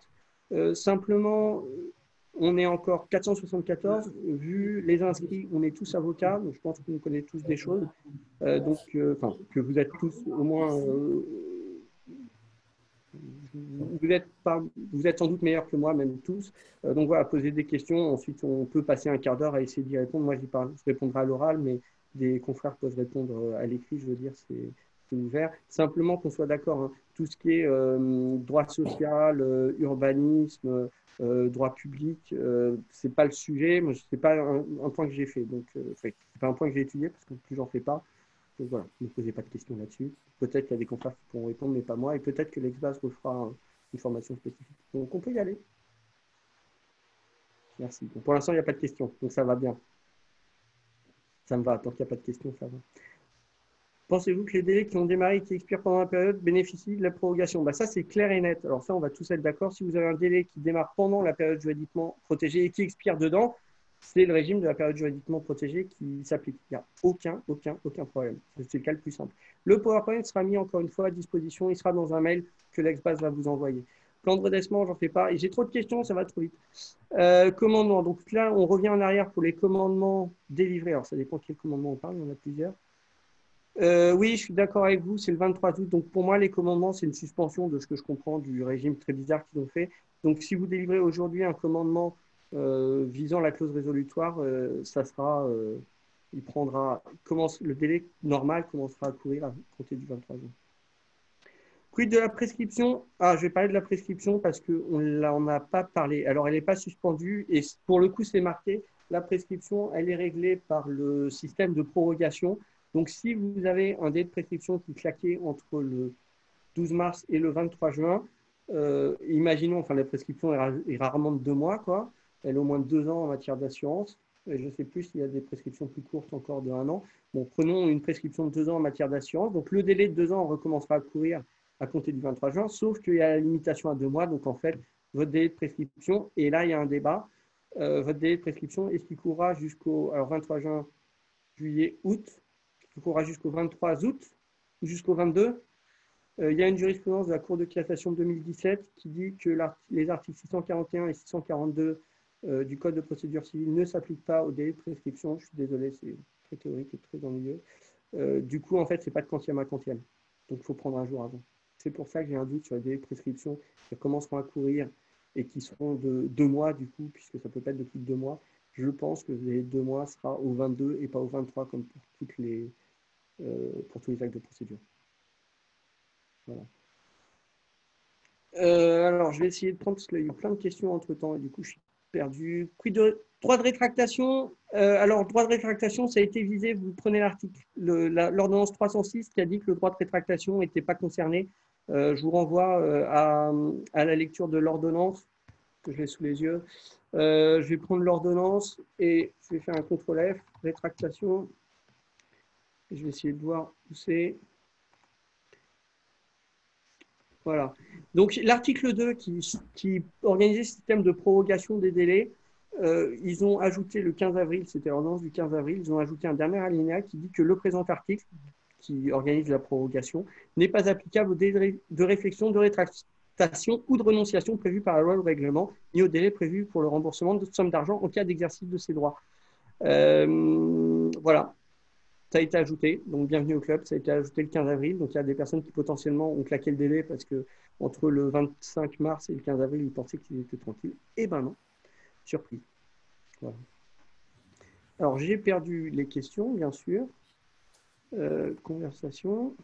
Simplement, on est encore 474. Vu les inscrits, on est tous avocats. Donc, je pense qu'on connaît tous des choses. Que vous êtes tous au moins... vous êtes sans doute meilleurs que moi, même tous. Donc, voilà, poser des questions. Ensuite, on peut passer un quart d'heure à essayer d'y répondre. Moi, je répondrai à l'oral, mais des confrères peuvent répondre à l'écrit. Je veux dire, c'est ouvert. Simplement qu'on soit d'accord, hein, tout ce qui est droit social, urbanisme, droit public, ce n'est pas le sujet. Ce n'est pas un point que j'ai fait. Donc, c'est pas un point que j'ai étudié parce que plus j'en fais pas. Donc voilà, ne posez pas de questions là-dessus. Peut-être qu'il y a des confrères qui pourront répondre, mais pas moi. Et peut-être que l'Exbase refera une formation spécifique. Donc on peut y aller. Merci. Donc, pour l'instant, il n'y a pas de questions. Donc ça va bien. Ça me va. Tant qu'il n'y a pas de questions, ça va. Pensez-vous que les délais qui ont démarré et qui expirent pendant la période bénéficient de la prorogation? Ça, c'est clair et net. Alors ça, on va tous être d'accord. Si vous avez un délai qui démarre pendant la période juridiquement protégée et qui expire dedans, c'est le régime de la période juridiquement protégée qui s'applique. Il n'y a aucun problème. C'est le cas le plus simple. Le PowerPoint sera mis encore une fois à disposition. Il sera dans un mail que l'Exbase va vous envoyer. Plan de redressement, j'en fais pas. Et j'ai trop de questions, ça va trop vite. Commandement. Donc là, on revient en arrière pour les commandements délivrés. Alors, ça dépend quel commandement on parle. Il y en a plusieurs. Oui, je suis d'accord avec vous. C'est le 23 août. Donc, pour moi, les commandements, c'est une suspension de ce que je comprends du régime très bizarre qu'ils ont fait. Donc, si vous délivrez aujourd'hui un commandement visant la clause résolutoire, ça sera, le délai normal commencera à courir à compter du 23 juin. Quid de la prescription? Ah, je vais parler de la prescription parce qu'on n'en a pas parlé. Alors, elle n'est pas suspendue et pour le coup, c'est marqué. La prescription, elle est réglée par le système de prorogation. Donc, si vous avez un délai de prescription qui claquait entre le 12 mars et le 23 juin, imaginons, enfin, la prescription est rarement de 2 mois, quoi. Elle est au moins de 2 ans en matière d'assurance. Je ne sais plus s'il y a des prescriptions plus courtes encore de 1 an. Bon, prenons une prescription de 2 ans en matière d'assurance. Donc, le délai de 2 ans recommencera à courir à compter du 23 juin, sauf qu'il y a la limitation à 2 mois. Donc, en fait, votre délai de prescription, et là, il y a un débat, votre délai de prescription, est-ce qu'il courra jusqu'au 23 juin, juillet, août? Est-ce qu'il courra jusqu'au 23 août ou jusqu'au 22? Il y a une jurisprudence de la Cour de cassation de 2017 qui dit que les articles 641 et 642 du Code de procédure civile ne s'appliquent pas au délai de prescription. Je suis désolé, c'est très théorique et très ennuyeux. Du coup, en fait, ce n'est pas de quantième à quantième. Donc, il faut prendre un jour avant. C'est pour ça que j'ai un doute sur les délais de prescription qui commenceront à courir et qui seront de 2 mois, du coup, puisque ça peut pas être de plus de 2 mois. Je pense que les 2 mois sera au 22 et pas au 23 comme pour tous les actes de procédure. Voilà. Alors, je vais essayer de prendre, parce qu'il y a eu plein de questions entre-temps, et du coup, je suis perdu. Quid de droit de rétractation? Alors, droit de rétractation, ça a été visé, vous prenez l'article, l'ordonnance 306 qui a dit que le droit de rétractation n'était pas concerné. Je vous renvoie à la lecture de l'ordonnance, que je l'ai sous les yeux. Je vais prendre l'ordonnance et je vais faire un CTRL F, rétractation. Et je vais essayer de voir où c'est. Voilà. Donc, l'article 2 qui organisait le système de prorogation des délais, ils ont ajouté le 15 avril, c'était l'ordonnance du 15 avril, ils ont ajouté un dernier alinéa qui dit que le présent article, qui organise la prorogation, n'est pas applicable au délai de réflexion, de rétractation ou de renonciation prévu par la loi ou le règlement, ni au délai prévu pour le remboursement de sommes d'argent en cas d'exercice de ces droits. Voilà. Ça a été ajouté, donc bienvenue au club, ça a été ajouté le 15 avril, donc il y a des personnes qui potentiellement ont claqué le délai parce que entre le 25 mars et le 15 avril, ils pensaient qu'ils étaient tranquilles. Eh ben non, surprise. Voilà. Alors j'ai perdu les questions, bien sûr. Conversation.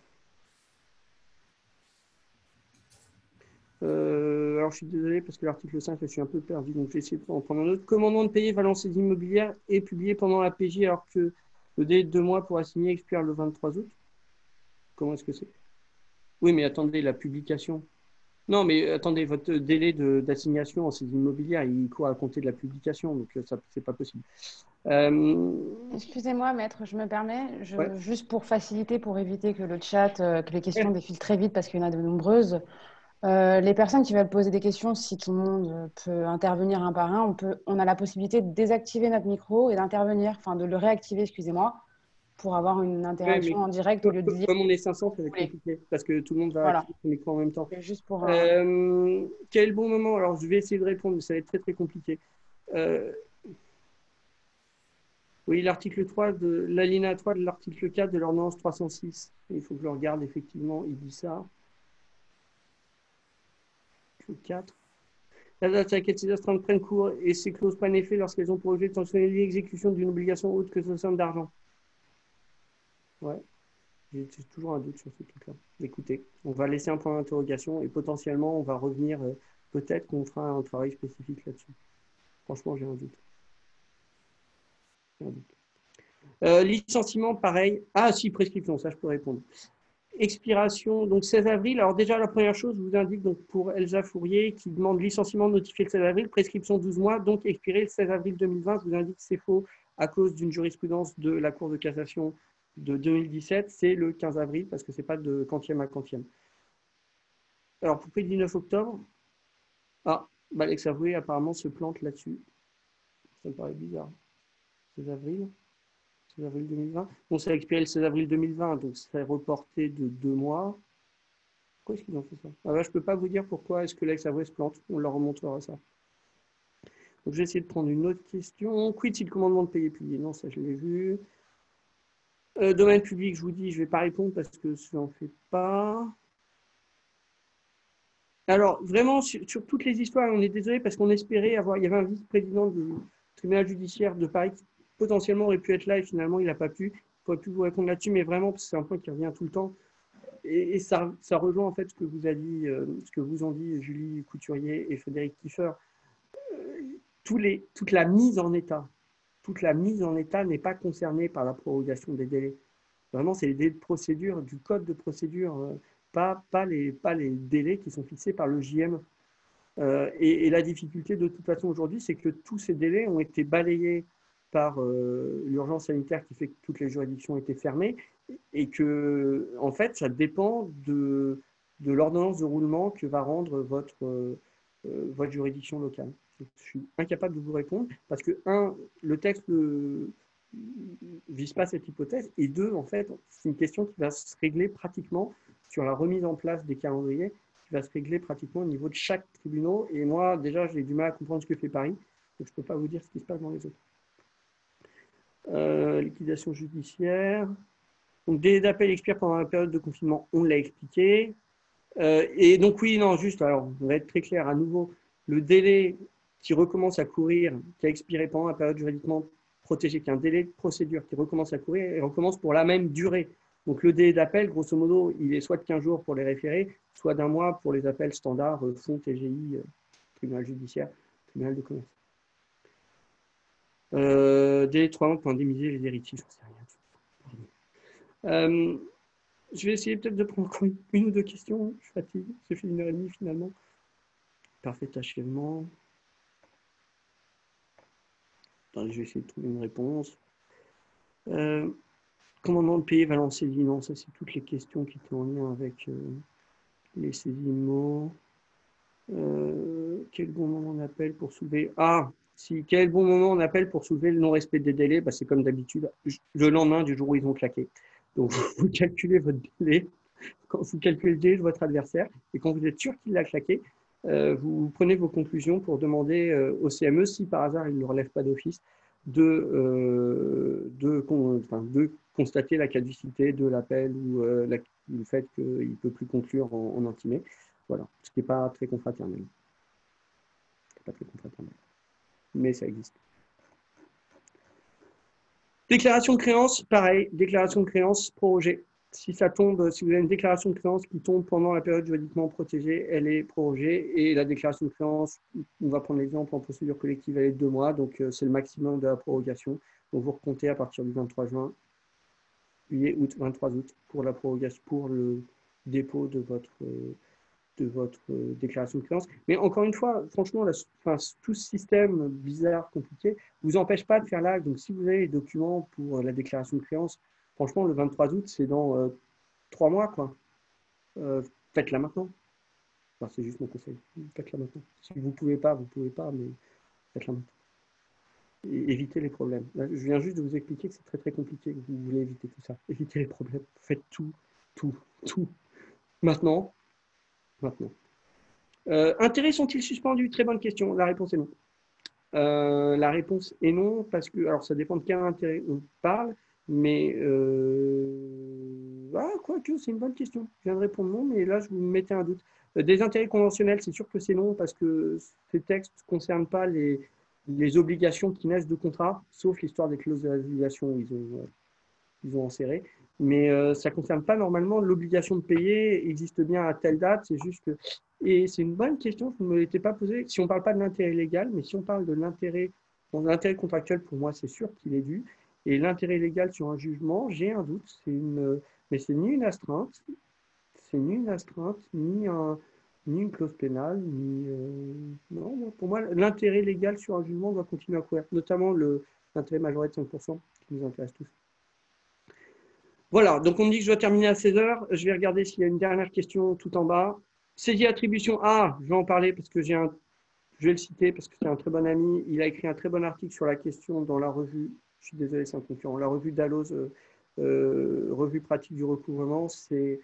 Alors je suis désolé parce que l'article 5, je suis un peu perdu, donc je vais essayer de en prendre un autre. Commandement de payer valence immobilière est publié pendant la PJ alors que le délai de 2 mois pour assigner expire le 23 août. Comment est-ce que c'est? Oui, mais attendez, la publication. Non, mais attendez, votre délai d'assignation en saisie immobilière, il court à compter de la publication, donc ça, c'est pas possible. Excusez-moi, maître, je me permets, Ouais. juste pour faciliter, pour éviter que le chat, que les questions défilent très vite parce qu'il y en a de nombreuses. Les personnes qui veulent poser des questions, si tout le monde peut intervenir un par un, on a la possibilité de désactiver notre micro et d'intervenir, enfin de le réactiver, excusez-moi, pour avoir une interaction en direct au lieu de dire. Comme on est 500, ça va être compliqué parce que tout le monde va activer son micro en même temps. Juste pour. Quel bon moment? Alors, je vais essayer de répondre, mais ça va être très très compliqué. Oui, l'article 3 de l'alinéa 3 de l'article 4 de l'ordonnance 306. Il faut que je le regarde effectivement, il dit ça. 4. La date à laquelle ces astreintes prennent cours et ces clauses prennent effet lorsqu'elles ont pour objet de sanctionner l'exécution d'une obligation autre que ce somme d'argent. Ouais, j'ai toujours un doute sur ce truc-là. Écoutez, on va laisser un point d'interrogation et potentiellement on va revenir, peut-être qu'on fera un travail spécifique là-dessus. Franchement, j'ai un doute. Licenciement, pareil. Ah si, prescription, ça je peux répondre. Expiration, donc 16 avril. Alors déjà, la première chose, je vous indique donc pour Elsa Fourier qui demande licenciement notifié le 16 avril, prescription 12 mois, donc expiré le 16 avril 2020. Je vous indique que c'est faux à cause d'une jurisprudence de la Cour de cassation de 2017. C'est le 15 avril parce que ce n'est pas de quantième à quantième. Alors, pour le 19 octobre, Alexa Fourier apparemment se plante là-dessus. Ça me paraît bizarre. 16 avril. 16 avril 2020. Bon, ça a expiré le 16 avril 2020, donc ça est reporté de 2 mois. Pourquoi est-ce qu'ils ont fait ça? Je ne peux pas vous dire pourquoi est-ce que Alexa Fourier se plante. On leur remontrera ça. Donc, je vais essayer de prendre une autre question. Quid si le commandement de payer publié? Non, ça, je l'ai vu. Domaine public, je vous dis, je ne vais pas répondre parce que ça n'en fait pas. Alors, vraiment, sur toutes les histoires, on est désolé parce qu'on espérait avoir… Il y avait un vice-président du tribunal judiciaire de Paris qui potentiellement aurait pu être là et finalement, il n'a pas pu. Il pourrait plus vous répondre là-dessus, mais vraiment, parce que c'est un point qui revient tout le temps. Et ça rejoint en fait ce que vous a dit, ce que vous ont dit Julie Couturier et Frédéric Kieffer. Toute la mise en état n'est pas concernée par la prorogation des délais. Vraiment, c'est les délais de procédure du code de procédure, pas les délais qui sont fixés par le JM. Et la difficulté de toute façon aujourd'hui, c'est que tous ces délais ont été balayés par l'urgence sanitaire qui fait que toutes les juridictions étaient fermées et que, en fait, ça dépend de l'ordonnance de roulement que va rendre votre juridiction locale. Donc, je suis incapable de vous répondre parce que, le texte ne vise pas cette hypothèse et deux, en fait, c'est une question qui va se régler pratiquement sur la remise en place des calendriers qui va se régler pratiquement au niveau de chaque tribunal. Et moi, déjà, j'ai du mal à comprendre ce que fait Paris, donc je ne peux pas vous dire ce qui se passe dans les autres. Liquidation judiciaire. Donc, délai d'appel expire pendant la période de confinement, on l'a expliqué. Et donc, oui, non, juste, alors, on va être très clair à nouveau, le délai qui recommence à courir, qui a expiré pendant la période juridiquement protégée, qui est un délai de procédure qui recommence à courir et recommence pour la même durée. Donc, le délai d'appel, grosso modo, il est soit de 15 jours pour les référés, soit d'un mois pour les appels standards, fonds, TGI, tribunal judiciaire, tribunal de commerce. Délai de 3 ans pour indemniser les héritiers, j'en sais rien. Je vais essayer peut-être de prendre encore une ou deux questions. Je fatigue, ça fait 1h30 finalement. Parfait achèvement. Attendez, je vais essayer de trouver une réponse. Commandement de payer Valency non, ça c'est toutes les questions qui étaient en lien avec les saisines. Quel bon moment on appelle pour soulever… Ah, si, quel bon moment on appelle pour soulever le non-respect des délais, bah, c'est comme d'habitude, le lendemain du jour où ils ont claqué. Donc, vous calculez votre délai, quand vous calculez le délai de votre adversaire, et quand vous êtes sûr qu'il l'a claqué, vous prenez vos conclusions pour demander au CME, si par hasard il ne le relève pas d'office, de constater la caducité de l'appel ou le fait qu'il ne peut plus conclure en intimé. Voilà, ce qui n'est pas très confraternel. C'est pas très confraternel. Mais ça existe. Déclaration de créance, pareil, déclaration de créance prorogée. Si ça tombe, si vous avez une déclaration de créance qui tombe pendant la période juridiquement protégée, elle est prorogée. Et la déclaration de créance, on va prendre l'exemple en procédure collective, elle est de 2 mois, donc c'est le maximum de la prorogation. Donc vous recomptez à partir du 23 juin, juillet, août, 23 août pour la prorogation, pour le dépôt de votre déclaration de créance. Mais encore une fois, franchement, tout ce système bizarre, compliqué, ne vous empêche pas de faire l'acte. Donc, si vous avez les documents pour la déclaration de créance, franchement, le 23 août, c'est dans 3 mois, quoi. Faites-la maintenant. Enfin, c'est juste mon conseil. Faites-la maintenant. Si vous ne pouvez pas, mais faites-la maintenant. Et évitez les problèmes. Là, je viens juste de vous expliquer que c'est très, très compliqué, que vous voulez éviter tout ça. Évitez les problèmes. Faites tout. Maintenant. Intérêts sont-ils suspendus? Très bonne question. La réponse est non. La réponse est non parce que, alors ça dépend de quel intérêt on parle, mais quoique c'est une bonne question. Je viens de répondre non, mais là je vous mettais un doute. Des intérêts conventionnels, c'est sûr que c'est non parce que ces textes ne concernent pas les obligations qui naissent de contrat, sauf l'histoire des clauses de résiliation où ils ont enserré. Mais ça ne concerne pas normalement l'obligation de payer, existe bien à telle date, c'est juste que… Et c'est une bonne question, je ne me l'étais pas posée, si on ne parle pas de l'intérêt légal, mais si on parle de l'intérêt contractuel, pour moi c'est sûr qu'il est dû, et l'intérêt légal sur un jugement, j'ai un doute, mais c'est ni une astreinte, ni une clause pénale, non, pour moi l'intérêt légal sur un jugement doit continuer à courir, notamment l'intérêt majoré de 5% qui nous intéresse tous. Voilà, donc on me dit que je dois terminer à 16h. Je vais regarder s'il y a une dernière question tout en bas. Saisie attribution. Ah, je vais en parler parce que je vais le citer parce que c'est un très bon ami. Il a écrit un très bon article sur la question dans la revue, je suis désolé, c'est un concurrent, la revue Dalloz, revue pratique du recouvrement. C'est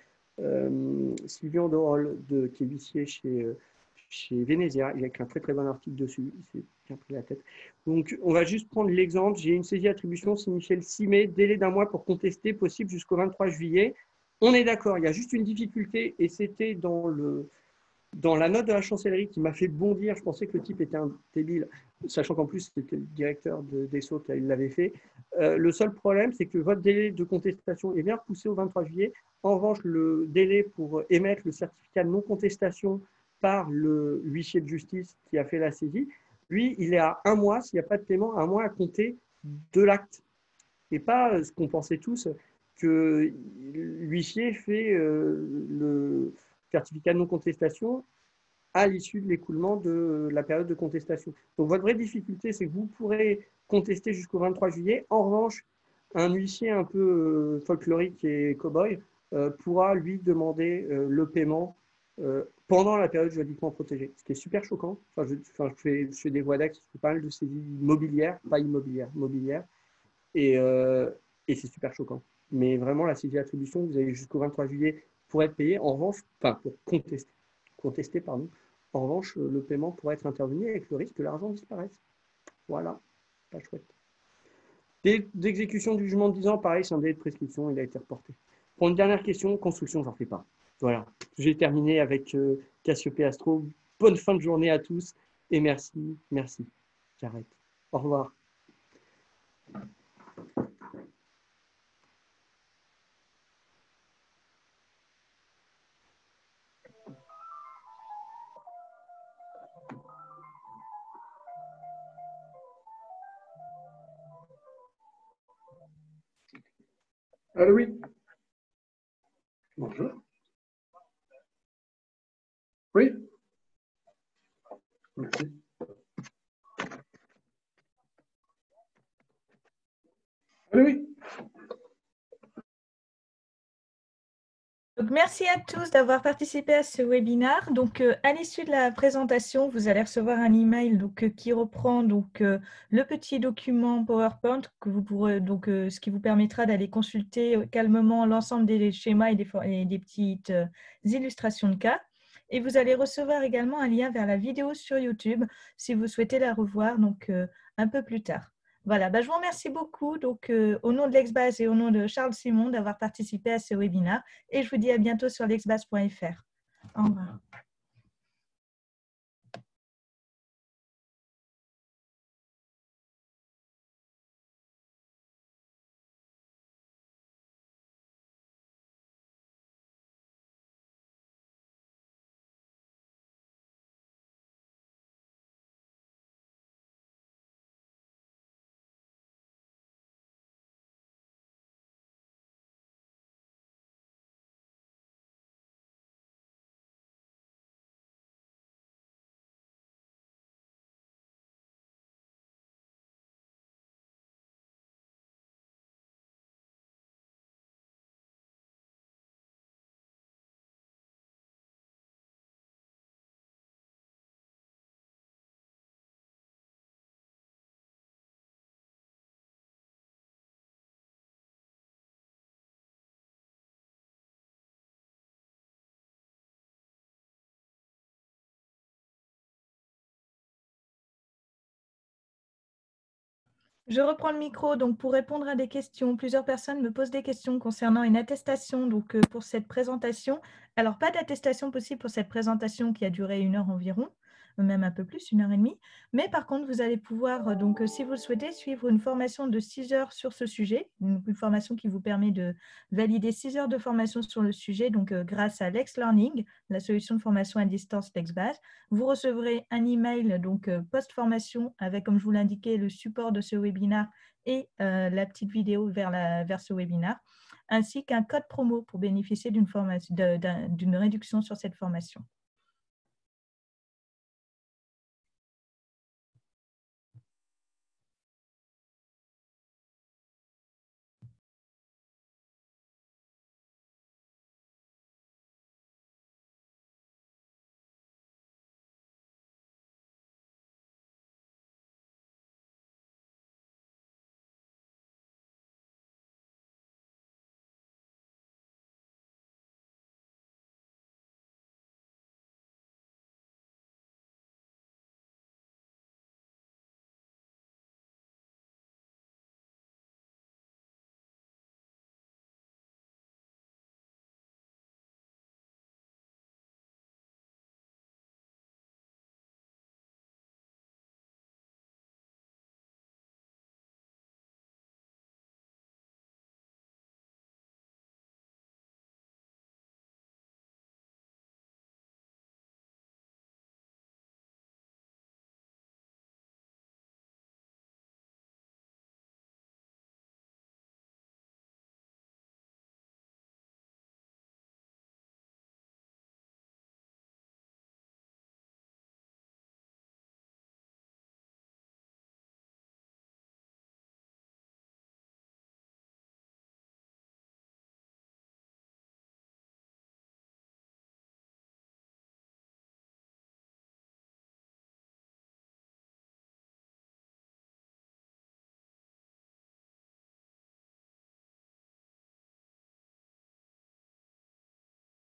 Sylvian Dorol qui est huissier chez Venezia. Il a écrit un très très bon article dessus. Il s'est bien pris la tête. Donc, on va juste prendre l'exemple. J'ai une saisie attribution signifiée le 6 mai, délai d'un mois pour contester, possible jusqu'au 23 juillet. On est d'accord, il y a juste une difficulté et c'était dans dans la note de la chancellerie qui m'a fait bondir, je pensais que le type était un débile, sachant qu'en plus, c'était le directeur des Sceaux qui l'avait fait. Le seul problème, c'est que votre délai de contestation est bien repoussé au 23 juillet. En revanche, le délai pour émettre le certificat de non-contestation par le huissier de justice qui a fait la saisie, lui, il est à 1 mois, s'il n'y a pas de paiement, 1 mois à compter de l'acte. Et pas ce qu'on pensait tous, que l'huissier fait le certificat de non-contestation à l'issue de l'écoulement de la période de contestation. Donc, votre vraie difficulté, c'est que vous pourrez contester jusqu'au 23 juillet. En revanche, un huissier un peu folklorique et cow-boy pourra lui demander le paiement pendant la période juridiquement protégée, ce qui est super choquant. Je fais des voix d'acte, je fais pas mal de saisies mobilières, pas immobilières, mobilières, et c'est super choquant. Mais vraiment, la saisie d'attribution, vous avez jusqu'au 23 juillet pour être payé. En revanche, pour contester, pardon. En revanche, le paiement pourrait être intervenu avec le risque que l'argent disparaisse. Voilà, pas chouette. Délai d'exécution du jugement de 10 ans, pareil, c'est un délai de prescription, il a été reporté. Pour une dernière question, construction, j'en fais pas. Voilà, j'ai terminé avec Cassiopée Astro. Bonne fin de journée à tous et merci. J'arrête. Au revoir. Allô, oui. Bonjour. Oui. Merci. Allô, oui. Donc, merci à tous d'avoir participé à ce webinaire. Donc, à l'issue de la présentation, vous allez recevoir un email qui reprend le petit document PowerPoint que vous pourrez, ce qui vous permettra d'aller consulter calmement l'ensemble des schémas et des petites illustrations de cas. Et vous allez recevoir également un lien vers la vidéo sur YouTube si vous souhaitez la revoir un peu plus tard. Voilà, je vous remercie beaucoup au nom de l'Exbase et au nom de Charles Simon d'avoir participé à ce webinaire et je vous dis à bientôt sur l'exbase.fr. Au revoir. Je reprends le micro pour répondre à des questions. Plusieurs personnes me posent des questions concernant une attestation pour cette présentation. Alors, pas d'attestation possible pour cette présentation qui a duré 1 heure environ, même un peu plus, 1h30. Mais par contre, vous allez pouvoir, si vous le souhaitez, suivre une formation de 6 heures sur ce sujet, une formation qui vous permet de valider 6 heures de formation sur le sujet, grâce à LexLearning, la solution de formation à distance LexBase. Vous recevrez un email post-formation avec, comme je vous l'indiquais, le support de ce webinaire et la petite vidéo vers ce webinaire, ainsi qu'un code promo pour bénéficier d'une réduction sur cette formation.